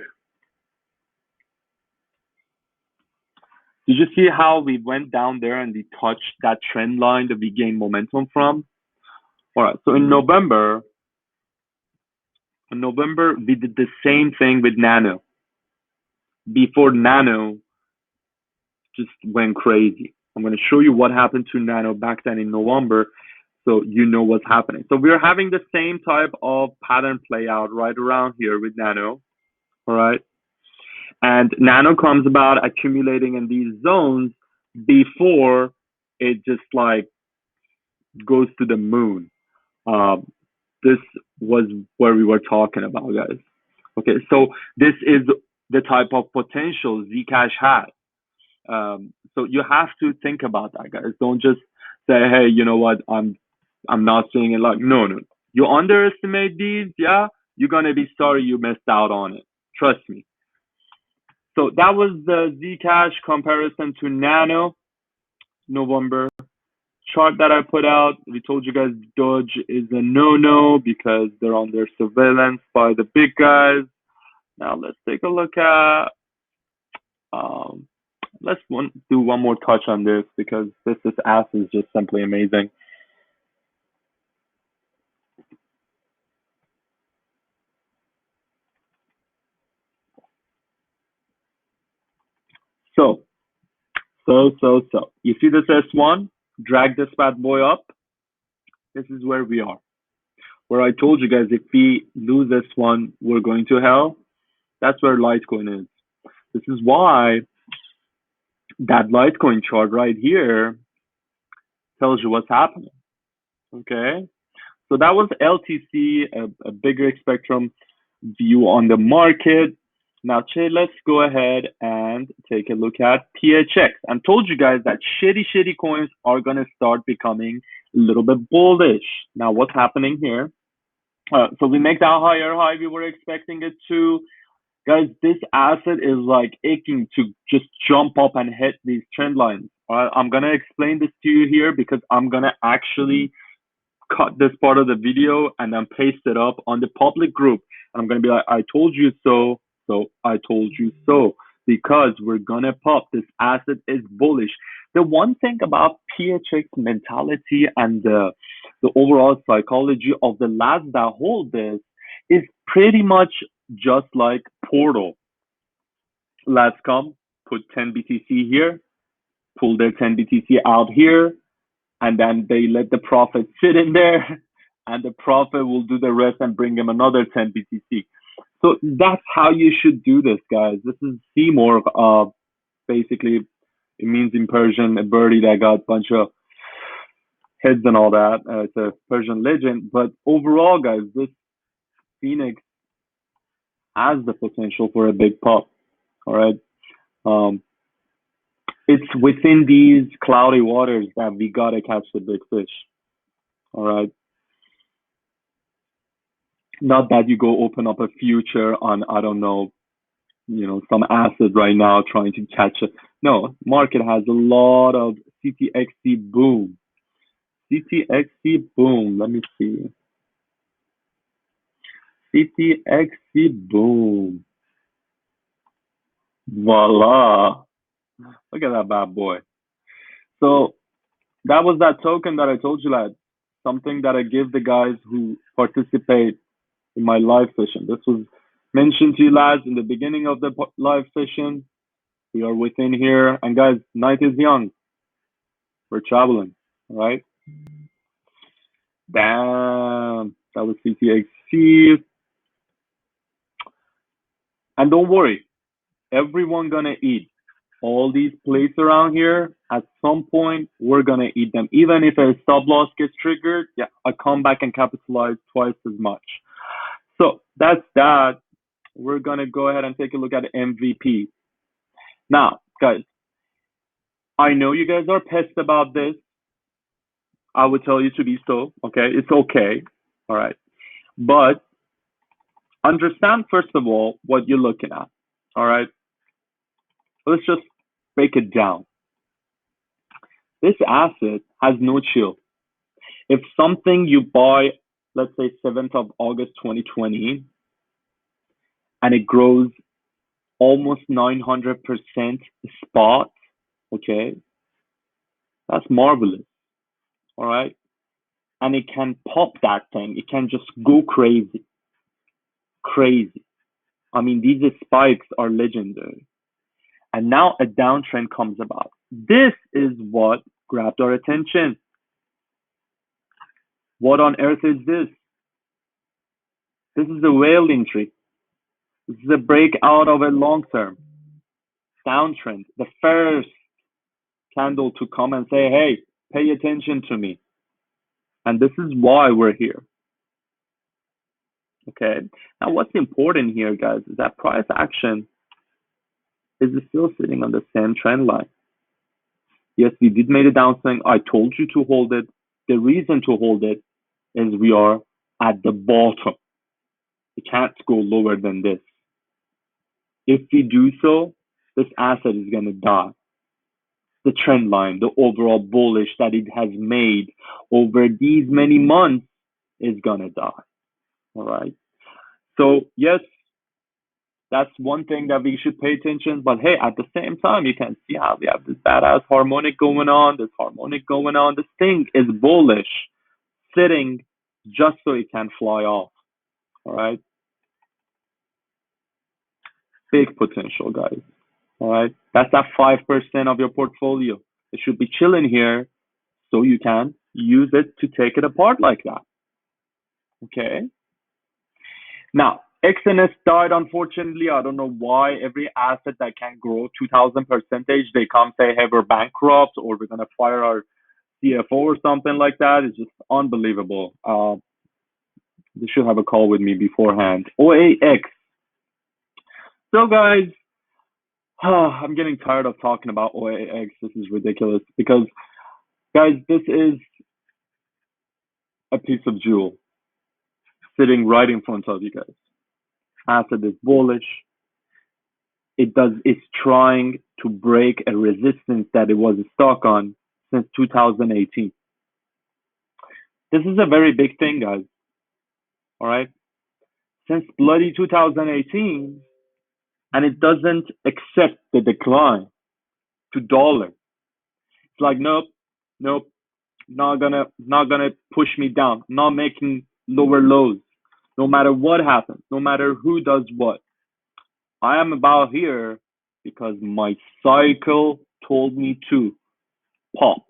did you see how we went down there and we touched that trend line that we gained momentum from? All right, so in November we did the same thing with Nano. Before Nano just went crazy. I'm going to show you what happened to Nano back then in November. So you know what's happening. So we're having the same type of pattern play out right around here with Nano. All right. And Nano comes about accumulating in these zones before it just like goes to the moon. Um, this was where we were talking about, guys. Okay, so this is the type of potential Zcash had. So you have to think about that, guys. Don't just say, "Hey, you know what? I'm not saying it." Like, no, no. You underestimate these, yeah, you're gonna be sorry you missed out on it. Trust me. So that was the Zcash comparison to Nano November chart that I put out. We told you guys Doge is a no-no because they're under surveillance by the big guys. Now let's take a look at. Um, do one more touch on this because this ass is just simply amazing. So. You see this S1? Drag this bad boy up. This is where we are. Where I told you guys if we lose this one, we're going to hell. That's where Litecoin is. This is why that Litecoin chart right here tells you what's happening. Okay? So that was LTC, a bigger spectrum view on the market. Now, let's go ahead and take a look at PHX. I told you guys that shitty coins are going to start becoming a little bit bullish. Now, what's happening here? So we make that higher high we were expecting it to. Guys, this asset is like aching to just jump up and hit these trend lines. I'm going to explain this to you here because I'm going to actually cut this part of the video and then paste it up on the public group. And I'm going to be like, I told you so. So I told you so because we're going to pop. This asset is bullish. The one thing about PHX mentality and the overall psychology of the lads that hold this is pretty much just like Portal. Lads come, put 10 BTC here, pull their 10 BTC out here, and then they let the profit sit in there, and the profit will do the rest and bring them another 10 BTC. So that's how you should do this, guys. This is Seymour. Basically, it means in Persian a birdie that got a bunch of heads and all that. It's a Persian legend. But overall, guys, this Phoenix has the potential for a big pop. All right. It's within these cloudy waters that we gotta catch the big fish. All right. Not that you go open up a future on, I don't know, some asset right now trying to catch it. No, market has a lot of CTXC boom. CTXC boom. Let me see. CTXC boom. Voila. Look at that bad boy. So that was that token that I told you, that something that I give the guys who participate in my live session. This was mentioned to you lads in the beginning of the live session. We are within here, and guys, night is young. We're traveling, right? Damn, that was CTXC. And don't worry, everyone gonna eat. All these plates around here, at some point, we're gonna eat them. Even if a stop loss gets triggered, yeah, I come back and capitalize twice as much. So that's that. We're gonna go ahead and take a look at MVP. Now, guys, I know you guys are pissed about this. I would tell you to be so. Okay, it's okay. All right, but understand first of all what you're looking at. All right, let's just break it down. This asset has no chill. If something you buy, let's say 7th of August 2020, and it grows almost 900% spot, okay, that's marvelous. All right, and it can pop that thing. It can just go crazy, crazy. I mean, these spikes are legendary. And now a downtrend comes about. This is what grabbed our attention. What on earth is this? This is a whale entry. This is a breakout of a long-term downtrend. The first candle to come and say, hey, pay attention to me. And this is why we're here. Okay. Now, what's important here, guys, is that price action is still sitting on the same trend line. Yes, we did make a downswing. I told you to hold it. The reason to hold it is we are at the bottom. We can't go lower than this. If we do so, this asset is going to die. The trend line, the overall bullish that it has made over these many months is going to die. All right. So, yes, that's one thing that we should pay attention. But hey, at the same time, you can see how we have this badass harmonic going on, this harmonic going on. This thing is bullish, sitting just so it can fly off. All right. Big potential, guys. All right. That's that 5% of your portfolio. It should be chilling here so you can use it to take it apart like that. Okay. Now, XNS died, unfortunately. I don't know why every asset that can grow 2,000%, they come say, hey, we're bankrupt or we're going to fire our CFO or something like that. It's just unbelievable. They should have a call with me beforehand. OAX. So, guys, I'm getting tired of talking about OAX. This is ridiculous because, guys, this is a piece of jewel sitting right in front of you guys. Asset is bullish. It's trying to break a resistance that it was stuck on since 2018. This is a very big thing, guys. All right. Since bloody 2018, and it doesn't accept the decline to dollar. It's like, nope, not gonna push me down, not making lower lows, no matter what happens, no matter who does what. I am about here because my cycle told me to pop.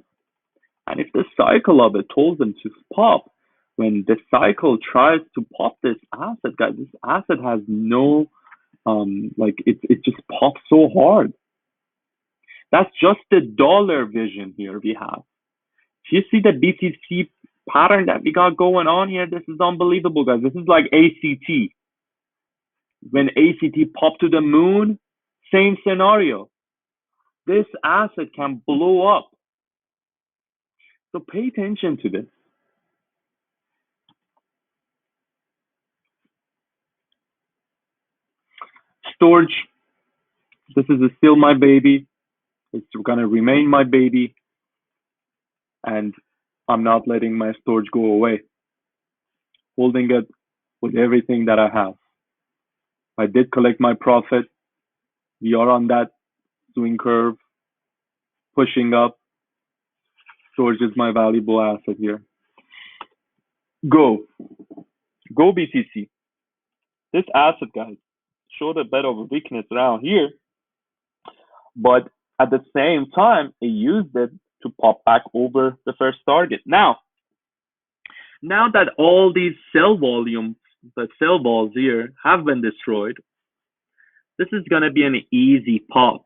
And if the cycle of it told them to pop, when the cycle tries to pop this asset, guys, this asset has no, it just pops so hard. That's just the dollar vision here we have. If you see the BTC pattern that we got going on here, this is unbelievable, guys. This is like ACT. When ACT popped to the moon, same scenario. This asset can blow up. So pay attention to this. Storage, this is still my baby. It's gonna remain my baby. And I'm not letting my storage go away. Holding it with everything that I have. I did collect my profit. We are on that swing curve, pushing up. Storage is my valuable asset here. Go BTC. This asset, guys, showed a bit of a weakness around here, but at the same time, it used it to pop back over the first target. Now that all these sell volumes, the sell balls here have been destroyed, this is going to be an easy pop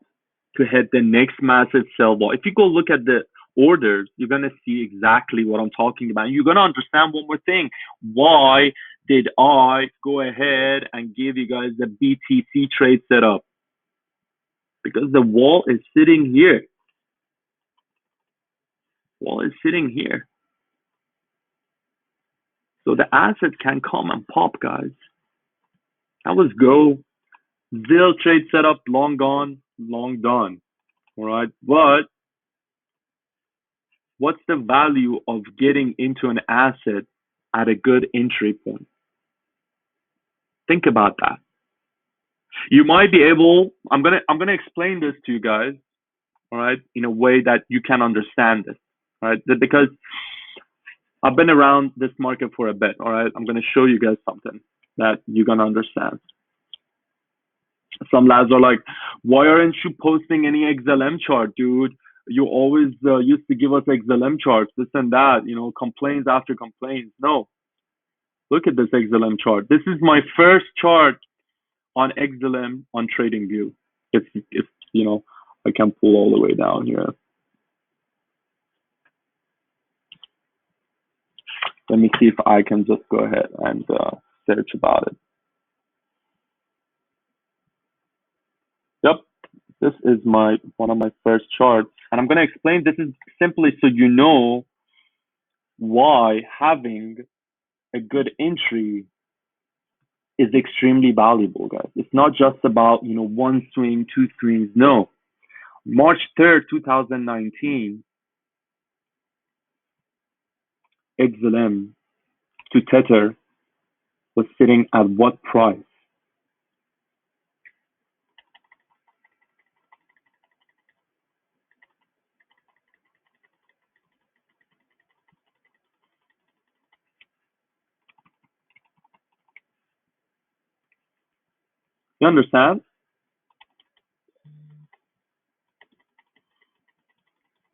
to hit the next massive sell ball. If you go look at the orders, you're going to see exactly what I'm talking about. You're going to understand one more thing. Why did I go ahead and give you guys the BTC trade setup? Because the wall is sitting here. Wall is sitting here. So the asset can come and pop, guys. That was go. Zil trade setup, long gone, long done. All right. But what's the value of getting into an asset at a good entry point? Think about that. You might be able, I'm gonna explain this to you guys, all right, in a way that you can understand this, all right? Because I've been around this market for a bit, all right? I'm gonna show you guys something that you're gonna understand. Some lads are like, why aren't you posting any XLM chart, dude? You always used to give us XLM charts, this and that, complaints after complaints. No, look at this XLM chart. This is my first chart on XLM on TradingView. If I can pull all the way down here. Let me see if I can just go ahead and search about it. Yep, this is one of my first charts, and I'm going to explain. This is simply so you know why having a good entry is extremely valuable, guys. It's not just about one swing, two swings. No, March 3rd, 2019, XLM to Tether was sitting at what price? You understand?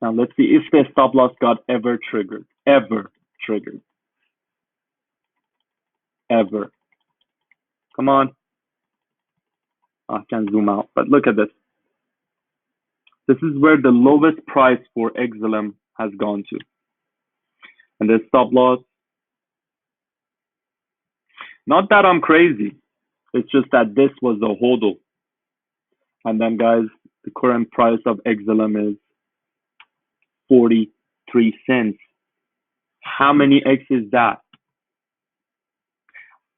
Now let's see if the stop loss got ever triggered. Ever triggered. Ever. Come on. I can zoom out, but look at this. This is where the lowest price for XLM has gone to. And the stop loss. Not that I'm crazy. It's just that this was a hodl. And then, guys, the current price of XLM is 43 cents. How many X is that?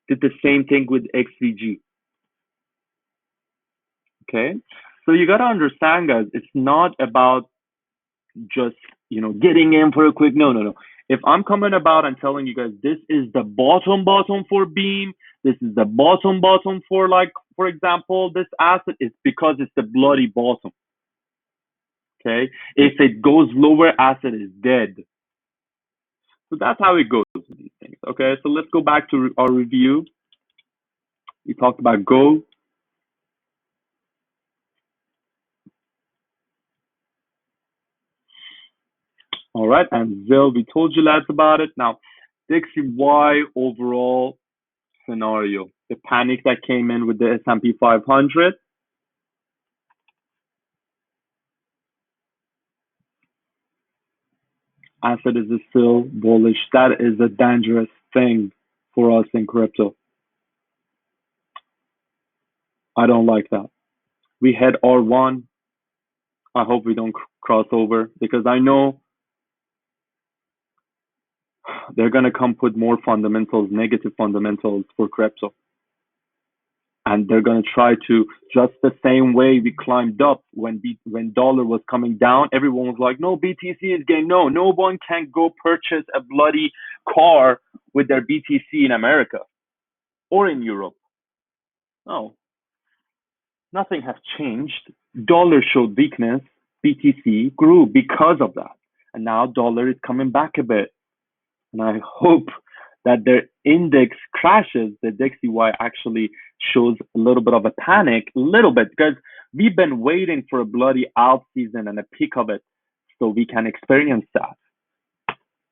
Did the same thing with XVG. Okay? So you got to understand, guys, it's not about just, getting in for a quick, no. If I'm coming about and telling you guys, this is the bottom for Beam, this is the bottom for, like, for example, this asset, it's because it's the bloody bottom. Okay? If it goes lower, asset is dead. So that's how it goes with these things. Okay, so let's go back to our review. We talked about gold. All right, and Zil, we told you lads about it. Now, Dixie, why overall scenario? The panic that came in with the S&P 500. Asset is still bullish. That is a dangerous thing for us in crypto. I don't like that. We hit R1. I hope we don't cross over because I know they're going to come put more fundamentals, negative fundamentals for crypto. And they're going to try to, just the same way we climbed up when dollar was coming down, everyone was like, no, BTC is getting, no one can go purchase a bloody car with their BTC in America or in Europe. No, nothing has changed. Dollar showed weakness. BTC grew because of that. And now dollar is coming back a bit. And I hope that their index crashes, the DXY actually shows a little bit of a panic, because we've been waiting for a bloody out season and a peak of it so we can experience that.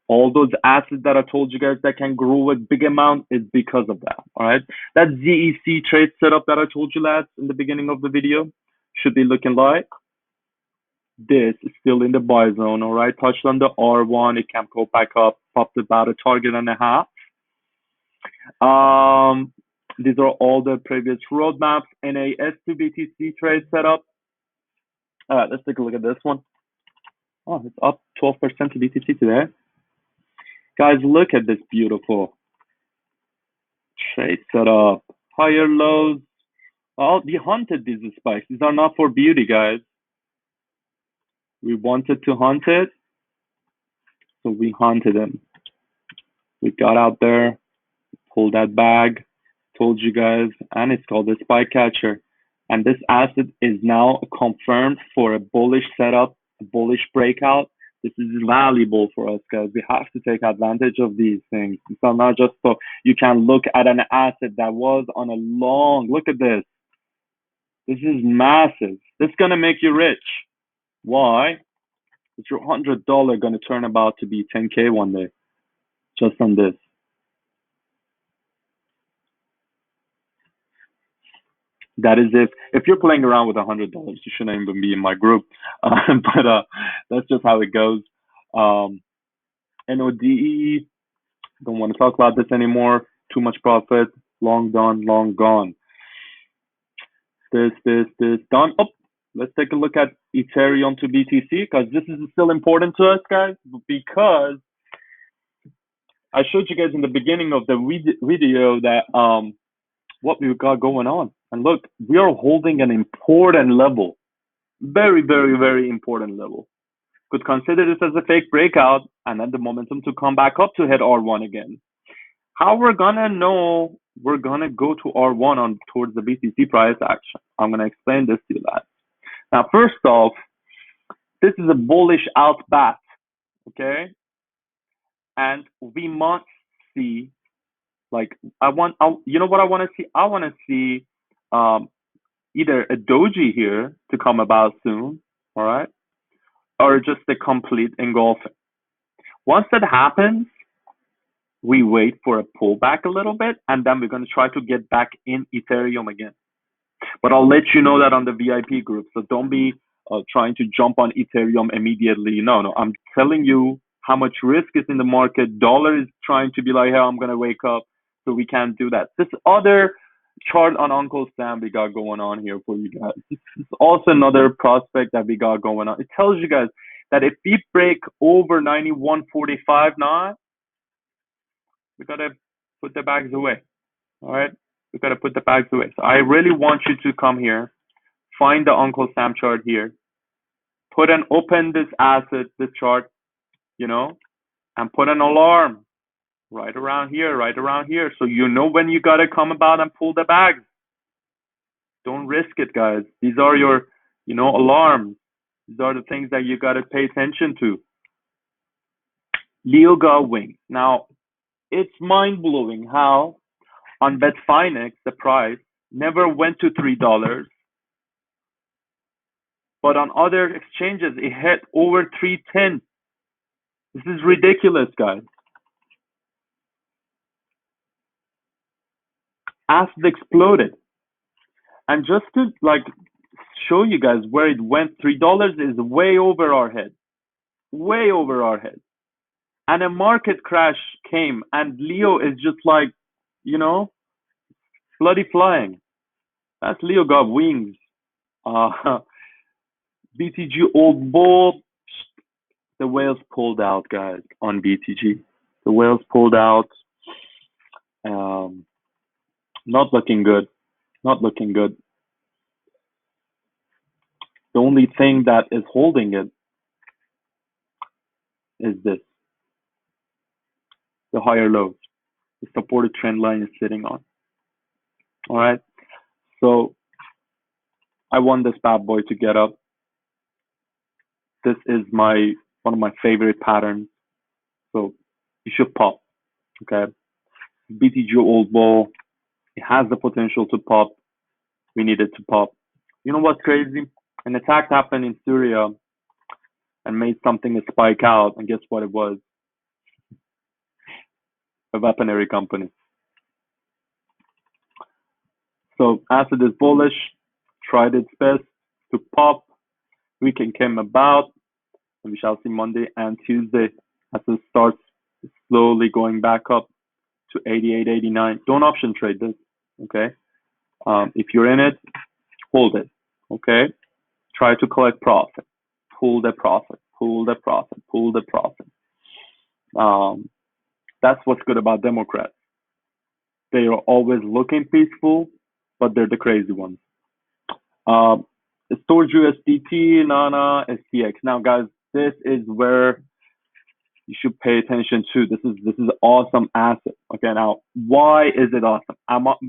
All those assets that I told you guys that can grow a big amount is because of that, all right? That ZEC trade setup that I told you lads in the beginning of the video should be looking like this. Is still in the buy zone, all right? Touched on the R1, it can go back up, popped about a target and a half. These are all the previous roadmaps. NAS to BTC trade setup. Let's take a look at this one. Oh, it's up 12% to BTC today. Guys, look at this beautiful trade setup. Higher lows. Oh, we hunted these spikes. These are not for beauty, guys. We wanted to hunt it, so we hunted them. We got out there, pulled that bag, told you guys, and it's called the spike catcher. And this asset is now confirmed for a bullish setup, a bullish breakout. This is valuable for us, guys. We have to take advantage of these things. It's not just so you can look at an asset that was on a long, look at this. This is massive. This is going to make you rich. Why? Is your $100 going to turn about to be 10K one day just on this? That is if you're playing around with $100, you shouldn't even be in my group. But that's just how it goes. NODE, don't want to talk about this anymore. Too much profit. Long done, long gone. This done. Oh, let's take a look at Ethereum to BTC, because this is still important to us, guys, because I showed you guys in the beginning of the video that what we've got going on. And look, we are holding an important level. Very, very, very important level. Could consider this as a fake breakout and then the momentum to come back up to hit R1 again. How we're gonna know we're gonna go to R1 on towards the BTC price action? I'm gonna explain this to you guys. Now, first off, this is a bullish out bat, okay? And we must see, like, you know what I want to see? I want to see either a doji here to come about soon, all right? Or just a complete engulfing. Once that happens, we wait for a pullback a little bit, and then we're going to try to get back in Ethereum again. But I'll let you know that on the VIP group, so don't be trying to jump on Ethereum immediately. No, I'm telling you how much risk is in the market. Dollar is trying to be like, hey, I'm going to wake up, so we can't do that. This other chart on Uncle Sam we got going on here for you guys. This is also another prospect that we got going on. It tells you guys that if we break over 91.45 now, we got to put the bags away. All right? We got to put the bags away. So I really want you to come here, find the Uncle Sam chart here, open this asset, this chart, you know, and put an alarm right around here. So you know when you got to come about and pull the bags. Don't risk it, guys. These are your, alarms. These are the things that you got to pay attention to. Leo got wings. Now, it's mind-blowing how on Betfinex, the price never went to $3, but on other exchanges, it hit over 310. This is ridiculous, guys. Asset exploded. And just to show you guys where it went, $3 is way over our head. Way over our head. And a market crash came, and Leo is just bloody flying. That's Leo got wings. BTG Old Bull, the whales pulled out, guys, on BTG. The whales pulled out. Not looking good. Not looking good. The only thing that is holding it is this. The higher lows. The supported trend line is sitting on. All right. So I want this bad boy to get up. This is one of my favorite patterns. So you should pop. Okay. BTG Old Bull. It has the potential to pop. We need it to pop. You know what's crazy? An attack happened in Syria and made something spike out. And guess what it was? A weaponry company. So asset is bullish. Tried its best to pop. Weekend came about. And we shall see Monday and Tuesday as it starts slowly going back up to 88, 89. Don't option trade this. Okay. If you're in it, hold it. Okay. Try to collect profit. Pull the profit. Pull the profit. Pull the profit. That's what's good about Democrats. They are always looking peaceful, but they're the crazy ones. Storage USDT, Nana, STX. Now, guys, this is where you should pay attention to. This is awesome asset. Okay, now why is it awesome?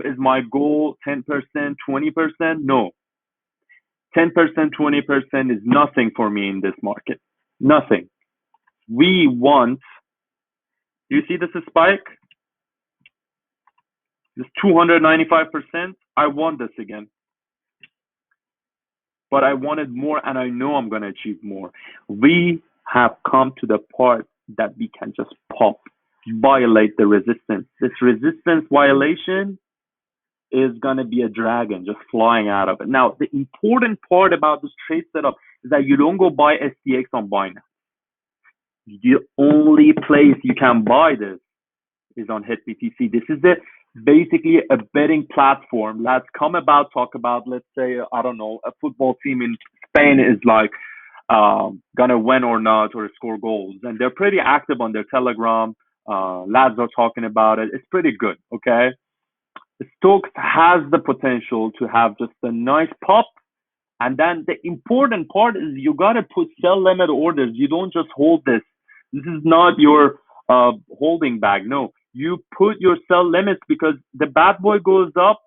Is my goal 10%, 20%? No. 10%, 20% is nothing for me in this market. Nothing. We want, you see this spike? This 295%. I want this again. But I wanted more, and I know I'm going to achieve more. We have come to the part that we can just pop, violate the resistance. This resistance violation is going to be a dragon just flying out of it. Now, the important part about this trade setup is that you don't go buy STX on Binance. The only place you can buy this is on HitBTC. This is basically a betting platform. Let's come about, talk about, let's say, I don't know, a football team in Spain is like gonna win or not, or score goals. And they're pretty active on their Telegram. Lads are talking about it. It's pretty good, okay? The Stokes has the potential to have just a nice pop. And then the important part is you got to put sell limit orders. You don't just hold this. This is not your holding bag. No, you put your sell limits because the bad boy goes up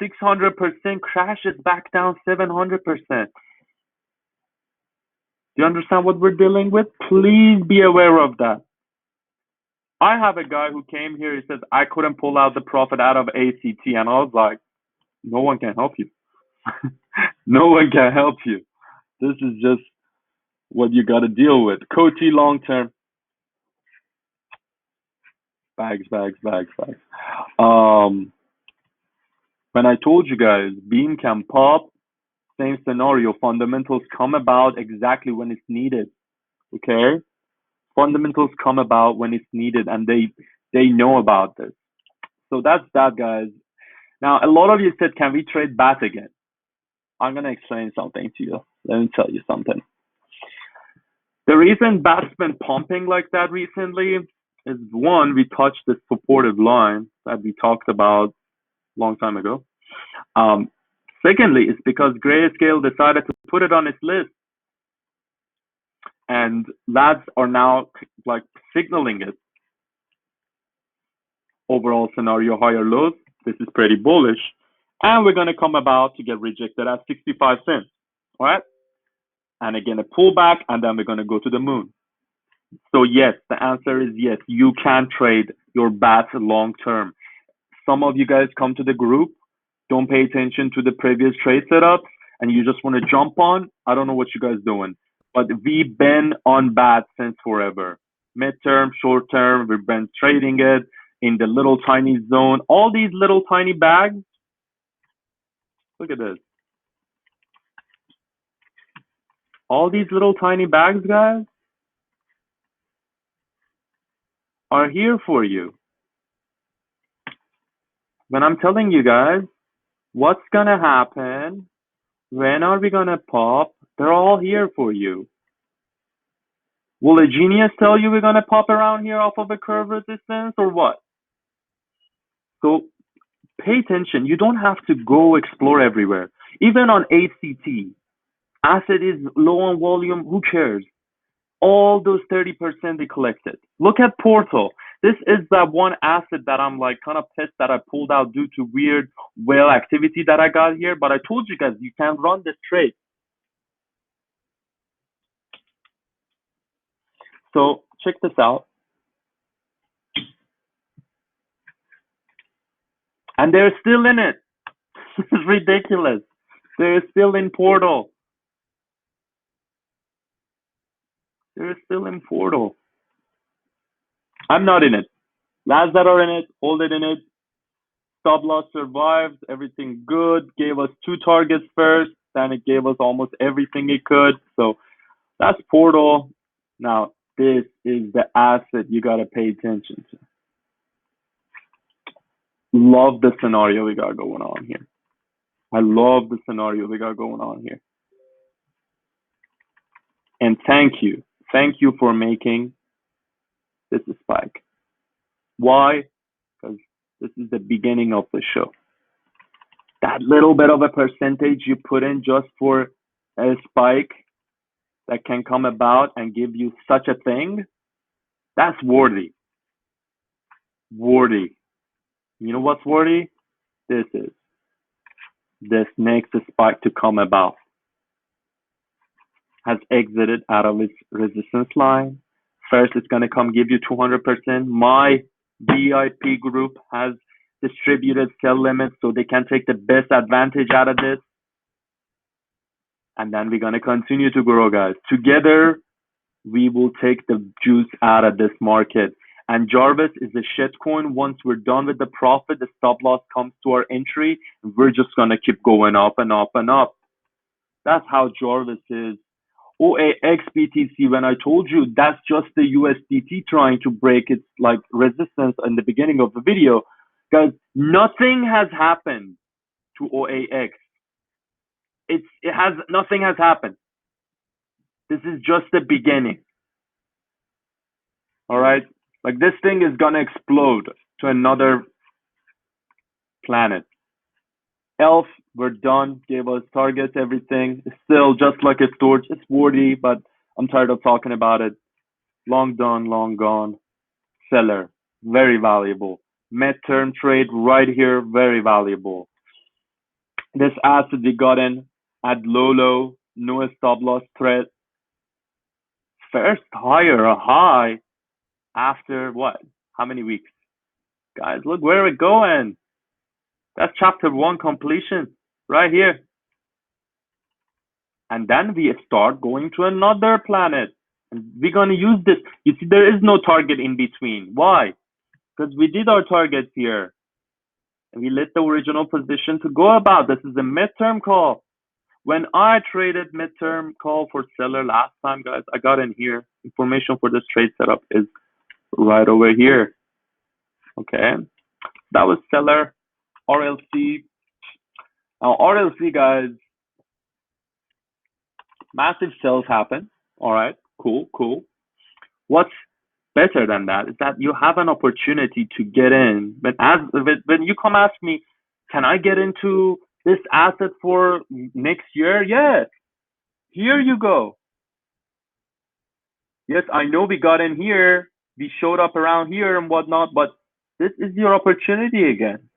600%, crashes back down 700%. Do you understand what we're dealing with? Please be aware of that. I have a guy who came here. He says, I couldn't pull out the profit out of ACT. And I was like, no one can help you. No one can help you. This is just what you got to deal with. Coty long term. Bags. When I told you guys, Beam can pop, same scenario. Fundamentals come about exactly when it's needed. Okay? Fundamentals come about when it's needed, and they know about this. So that's that, guys. Now, a lot of you said, can we trade BAT again? I'm going to explain something to you. Let me tell you something. The reason BAT's been pumping like that recently is, one, we touched this supportive line that we talked about a long time ago. Secondly, it's because Grayscale decided to put it on its list. And lads are now like signaling it. Overall scenario, higher lows. This is pretty bullish. And we're going to come about to get rejected at 65 cents. All right? And again, a pullback, and then we're going to go to the moon. So yes, the answer is yes. You can trade your BAT long term. Some of you guys come to the group, don't pay attention to the previous trade setups, and you just want to jump on. I don't know what you guys doing, but we've been on BAT since forever. Midterm, short term, we've been trading it in the little tiny zone. All these little tiny bags. Look at this. All these little tiny bags, guys, are here for you. When I'm telling you guys what's gonna happen, when are we gonna pop, they're all here for you. Will a genius tell you we're gonna pop around here off of a curve resistance or what? So pay attention. You don't have to go explore everywhere. Even on ACT, asset is low on volume, who cares? All those 30% they collected. Look at Portal. This is that one asset that I'm like kind of pissed that I pulled out due to weird whale activity that I got here. But I told you guys, you can run this trade. So check this out. And they're still in it. This is ridiculous. They're still in Portal. They're still in Portal. I'm not in it. Lads that are in it, hold it in it. Stop loss survived. Everything good. Gave us 2 targets first. Then it gave us almost everything it could. So that's Portal. Now, this is the asset you got to pay attention to. Love the scenario we got going on here. I love the scenario we got going on here. And thank you. Thank you for making this a spike. Why? Because this is the beginning of the show. That little bit of a percentage you put in just for a spike that can come about and give you such a thing, that's worthy. Worthy. You know what's worthy? This is. This next spike to come about has exited out of its resistance line. First, it's going to come give you 200%. My VIP group has distributed sell limits so they can take the best advantage out of this. And then we're going to continue to grow, guys. Together, we will take the juice out of this market. And Jarvis is a shitcoin. Once we're done with the profit, the stop loss comes to our entry. We're just going to keep going up and up and up. That's how Jarvis is. OAX BTC, when I told you that's just the USDT trying to break its like resistance in the beginning of the video, guys, nothing has happened to OAX. Nothing has happened. This is just the beginning. All right, like this thing is gonna explode to another planet. ELF, we're done. Gave us targets, everything. It's still just like a storage. It's 40, but I'm tired of talking about it. Long done, long gone. Seller, very valuable. Mid-term trade right here, very valuable. This asset we got in at low, no stop loss threat. First higher, a high after what? How many weeks? Guys, look where we're going. That's chapter 1 completion right here. And then we start going to another planet. And we're going to use this. You see, there is no target in between. Why? Because we did our targets here. And we let the original position to go about. This is a midterm call. When I traded midterm call for seller last time, guys, I got in here. Information for this trade setup is right over here. Okay. That was seller, RLC. Now, RLC, guys, massive sales happen. All right. Cool. What's better than that is that you have an opportunity to get in. But when you come ask me, can I get into this asset for next year? Yes. Here you go. Yes, I know we got in here. We showed up around here and whatnot, but this is your opportunity again.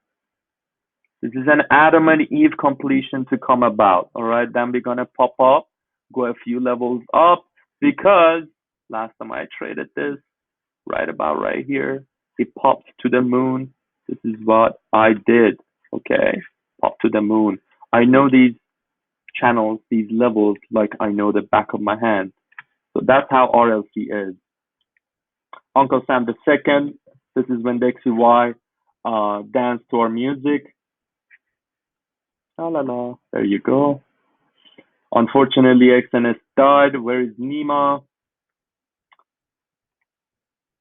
This is an Adam and Eve completion to come about. All right. Then we're going to pop up, go a few levels up, because last time I traded this, right about right here, it popped to the moon. This is what I did. Okay. Pop to the moon. I know these channels, these levels, like I know the back of my hand. So that's how RLC is. Uncle Sam the second. This is when the XY dance to our music. La la la. There you go. Unfortunately, XNS died. Where is Nima?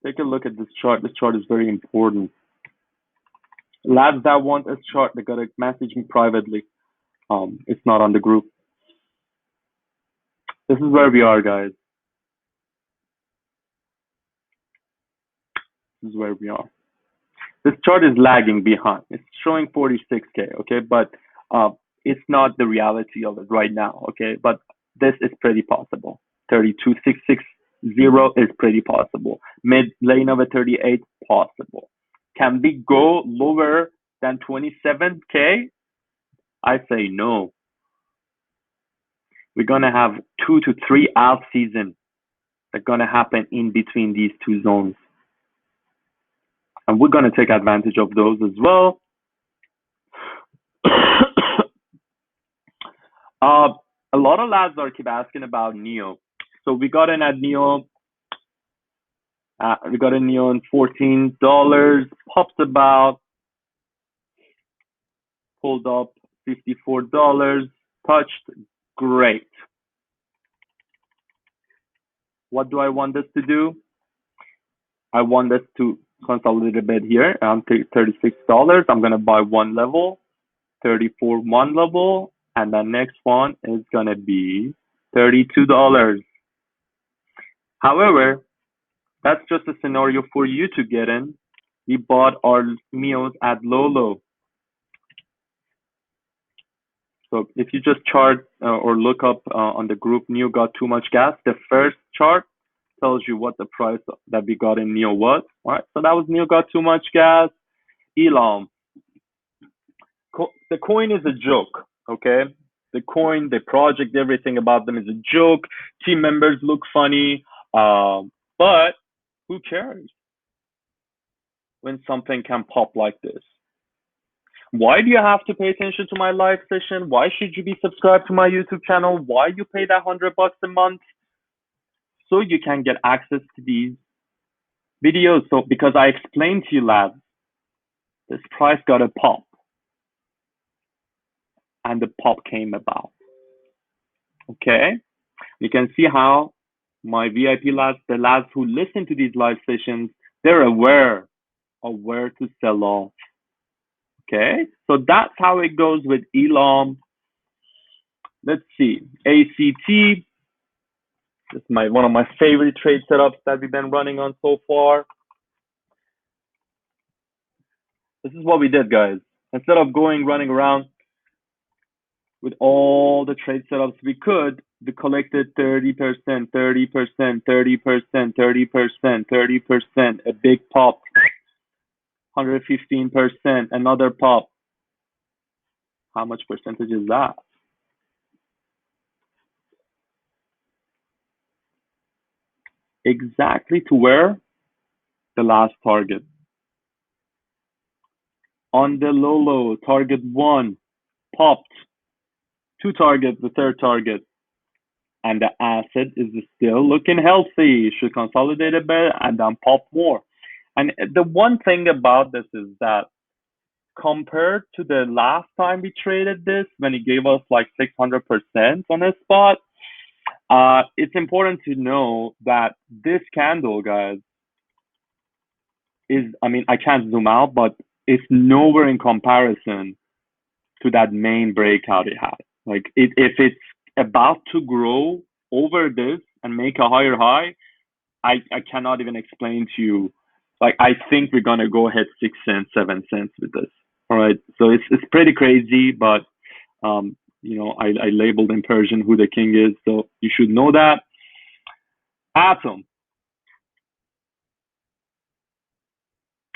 Take a look at this chart. This chart is very important. Lads that want this chart, they gotta message me privately. It's not on the group. This is where we are, guys. This is where we are. This chart is lagging behind. It's showing 46K, okay? But it's not the reality of it right now, okay? But this is pretty possible. 32,660 is pretty possible. Mid lane of a 38, possible. Can we go lower than 27K? I say no. We're gonna have 2 to 3 out seasons that are gonna happen in between these two zones. And we're gonna take advantage of those as well. A lot of lads are keep asking about Neo. So we got in at Neo. We got a Neo on $14. Pops about. Pulled up $54. Touched. Great. What do I want this to do? I want this to consolidate a bit here. I'm $36. I'm gonna buy one level, 34 one level, and the next one is gonna be $32. However, that's just a scenario for you to get in. We bought our meals at low. So if you just chart or look up on the group, Neo got too much gas. The first chart tells you what the price that we got in Neo was. All right, so that was Neo got too much gas. Elam. The coin is a joke, okay? The coin, the project, everything about them is a joke. Team members look funny, but who cares when something can pop like this? Why do you have to pay attention to my live session? Why should you be subscribed to my YouTube channel? Why you pay that $100 a month? so you can get access to these videos. So because I explained to you, lads, this price got a pop, and the pop came about. Okay, you can see how my VIP lads, the lads who listen to these live sessions, they're aware of where to sell off. Okay, so that's how it goes with Elam. Let's see, ACT. This is one of my favorite trade setups that we've been running on so far. This is what we did, guys. Instead of running around with all the trade setups we could, we collected 30%, 30%, 30%, 30%, 30%, a big pop, 115%, another pop. How much percentage is that? Exactly to where? The last target. On the low, target 1 popped, 2 targets, the third target, and the asset is still looking healthy. Should consolidate a bit and then pop more. And the one thing about this is that compared to the last time we traded this, when it gave us like 600% on a spot, it's important to know that this candle, guys, is, I mean, I can't zoom out, but it's nowhere in comparison to that main breakout it had. Like, if it's about to grow over this and make a higher high, I cannot even explain to you. Like, I think we're gonna go ahead 6 cents, 7 cents with this. All right, so it's pretty crazy, but I labeled in Persian who the king is, so you should know that. Atom.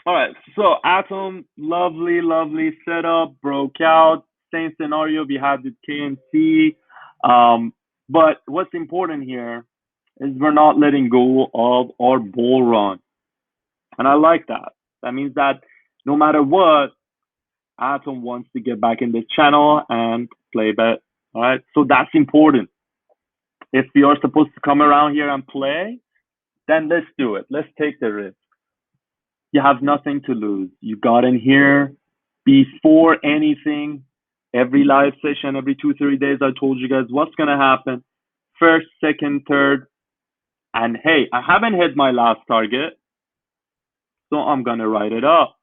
All right, so Atom, lovely setup, broke out. Same scenario we had with KNC. But what's important here is we're not letting go of our bull run. And I like that. That means that no matter what, Atom wants to get back in this channel and play bet. All right, so that's important. If we are supposed to come around here and play, then let's do it. Let's take the risk. You have nothing to lose. You got in here before anything. Every live session, every 2-3 days, I told you guys what's gonna happen. First, second, third, and hey, I haven't hit my last target, so I'm gonna write it up.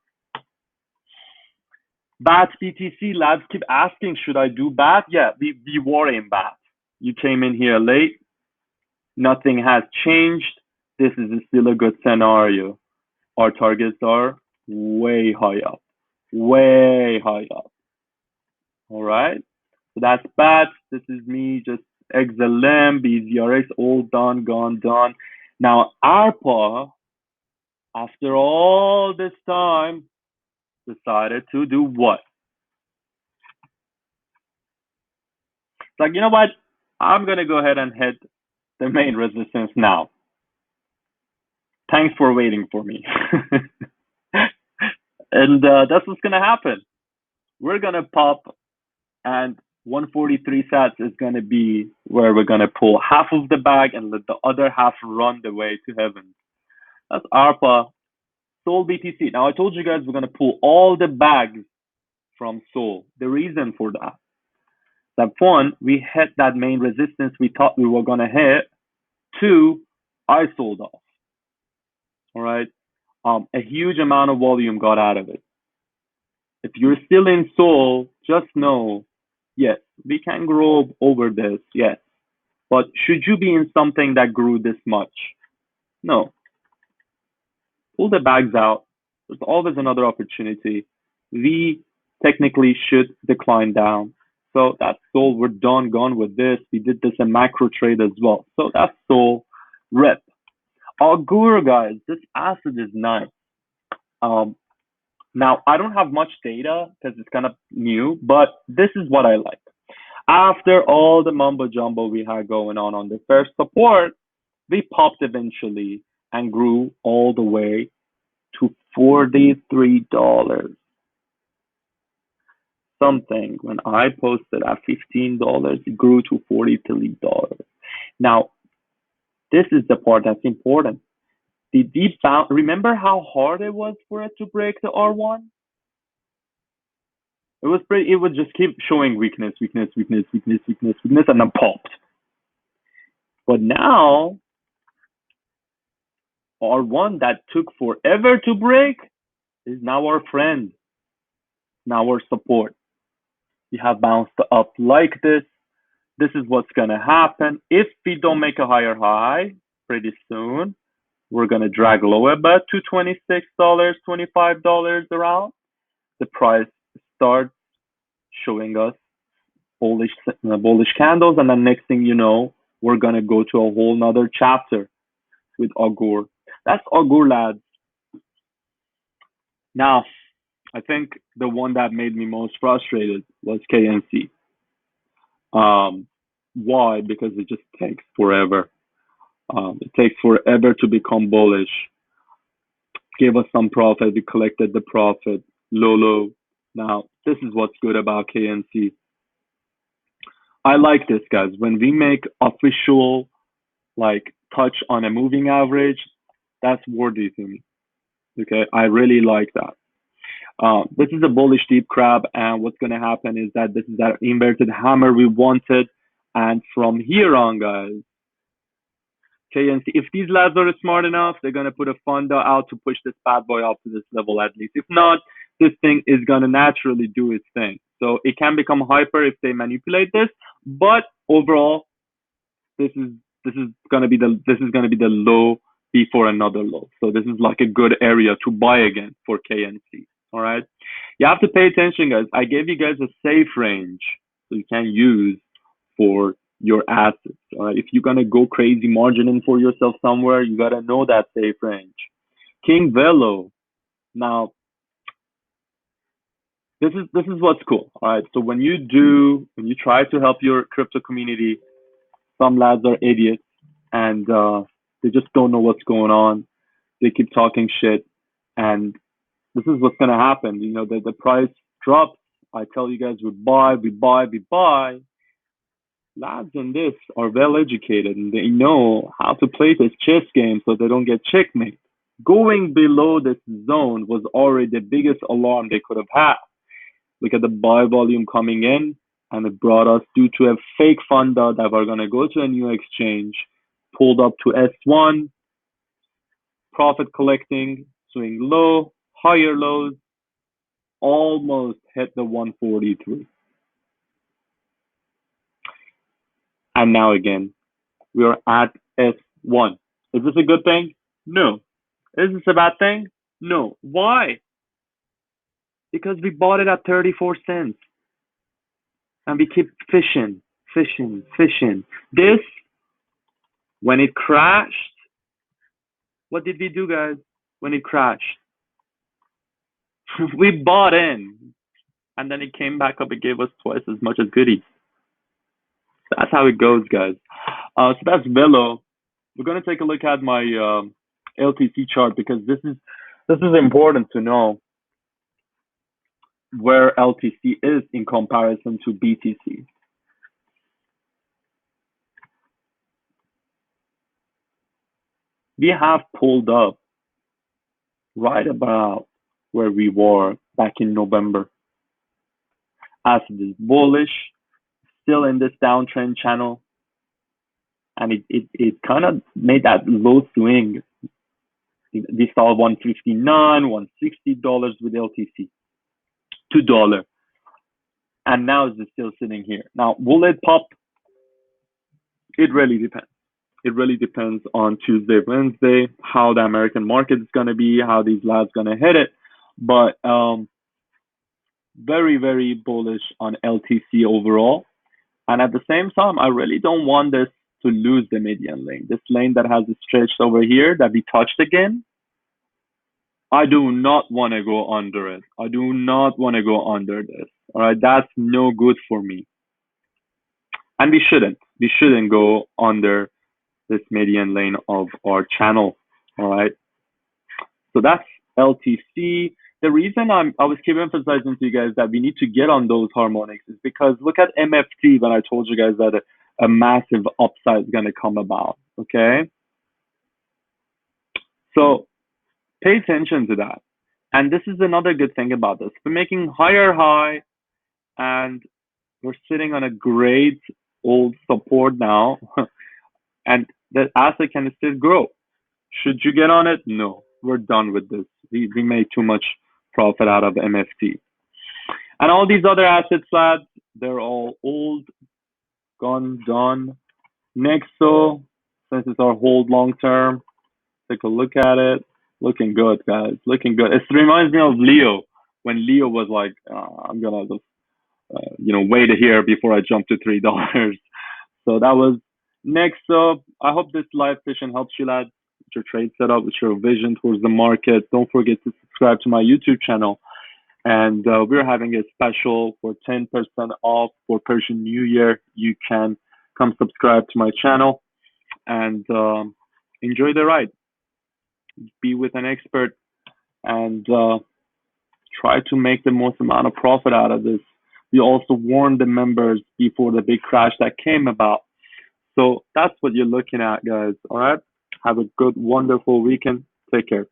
BAT BTC, lads keep asking, should I do BAT? Yeah, we were in BAT. You came in here late. Nothing has changed. This is still a good scenario. Our targets are way high up. Way high up. All right. So that's BAT. This is me, just XLM, BZRX, all done, gone, done. Now, ARPA, after all this time, decided to do what? It's like, you know what? I'm going to go ahead and hit the main resistance now. Thanks for waiting for me. And that's what's going to happen. We're going to pop, and 143 sats is going to be where we're going to pull half of the bag and let the other half run the way to heaven. That's ARPA, Sol BTC. Now, I told you guys we're going to pull all the bags from Sol. The reason for that one, we hit that main resistance we thought we were going to hit. 2, I sold off. All right. A huge amount of volume got out of it. If you're still in Sol, just know, yes, we can grow over this, yes. But should you be in something that grew this much? No. Pull the bags out. There's always another opportunity. We technically should decline down. So that's Sol. We're done, gone with this. We did this in macro trade as well. So that's Sol. Rep. Augur, guys, this asset is nice. Now, I don't have much data because it's kind of new, but this is what I like. After all the mumbo jumbo we had going on the first support, we popped eventually and grew all the way to $43 something. When I posted at $15, it grew to $43. Now, This is the part that's important. The deep bound, remember how hard it was for it to break the R1? It would just keep showing weakness, weakness, weakness, weakness, weakness, weakness, and then popped. But now, R1 that took forever to break is now our friend, now our support. We have bounced up like this. This is what's going to happen. If we don't make a higher high pretty soon, we're going to drag lower but to $26, $25 around. The price starts showing us bullish candles, and then next thing you know, we're going to go to a whole nother chapter with Augur. That's Augur, lads. Now, I think the one that made me most frustrated was KNC. Why? Because it just takes forever. It takes forever to become bullish. Gave us some profit. We collected the profit. Low. Now, this is what's good about KNC. I like this, guys. When we make official, like, touch on a moving average, that's worthy to me. Okay, I really like that. This is a bullish deep crab, and what's going to happen is that this is that inverted hammer we wanted. And from here on, guys, KNC, if these lads are smart enough, they're going to put a funda out to push this bad boy up to this level at least. If not, this thing is going to naturally do its thing. So it can become hyper if they manipulate this, but overall, this is going to be the low before another low. So this is like a good area to buy again for KNC. All right, you have to pay attention, guys. I gave you guys a safe range so you can use for your assets. All right, if you're gonna go crazy margining for yourself somewhere, you gotta know that safe range. King Velo. Now, this is what's cool. All right, so when you try to help your crypto community, some lads are idiots and they just don't know what's going on. They keep talking shit, and this is what's gonna happen. You know, the price drops. I tell you guys, we buy. Lads in this are well educated and they know how to play this chess game so they don't get checkmate. Going below this zone was already the biggest alarm they could have had. Look at the buy volume coming in, and it brought us due to a fake funda that we're gonna go to a new exchange, pulled up to S1, profit collecting, swing low, higher lows, almost hit the 143. And now again, we are at S1. Is this a good thing? No. Is this a bad thing? No. Why? Because we bought it at 34 cents. And we keep fishing. This, when it crashed, what did we do, guys? When it crashed, we bought in. And then it came back up. It gave us twice as much as goodies. That's how it goes, guys. So that's Velo. We're going to take a look at my LTC chart because this is important to know where LTC is in comparison to BTC. We have pulled up right about where we were back in November. As it is bullish, still in this downtrend channel, and it kind of made that low swing. We saw $159, $160 with LTC, $2, and now it's still sitting here. Now, will it pop? It really depends. It really depends on Tuesday, Wednesday, how the American market is going to be, how these labs going to hit it. But very, very bullish on LTC overall. And at the same time, I really don't want this to lose the median lane. This lane that has stretched over here that we touched again, I do not want to go under it. I do not want to go under this. All right, that's no good for me. And we shouldn't go under this median lane of our channel. All right. So that's LTC. The reason I was keep emphasizing to you guys that we need to get on those harmonics is because look at MFT when I told you guys that a massive upside is going to come about. Okay. So pay attention to that. And this is another good thing about this. We're making higher high and we're sitting on a great old support now and the asset can still grow. Should you get on it? No, we're done with this. We made too much profit out of MFT. And all these other assets, lads, they're all old, gone, done. Nexo, since it's our hold long term, take a look at it. Looking good, guys. Looking good. It reminds me of Leo when Leo was like, I'm gonna just, wait here before I jump to $3. So that was next up. I hope this live session helps you, lads, with your trade setup, with your vision towards the market. Don't forget to subscribe to my YouTube channel. And we're having a special for 10% off for Persian New Year. You can come subscribe to my channel and enjoy the ride. Be with an expert and try to make the most amount of profit out of this. We also warned the members before the big crash that came about. So that's what you're looking at, guys. All right. Have a good, wonderful weekend. Take care.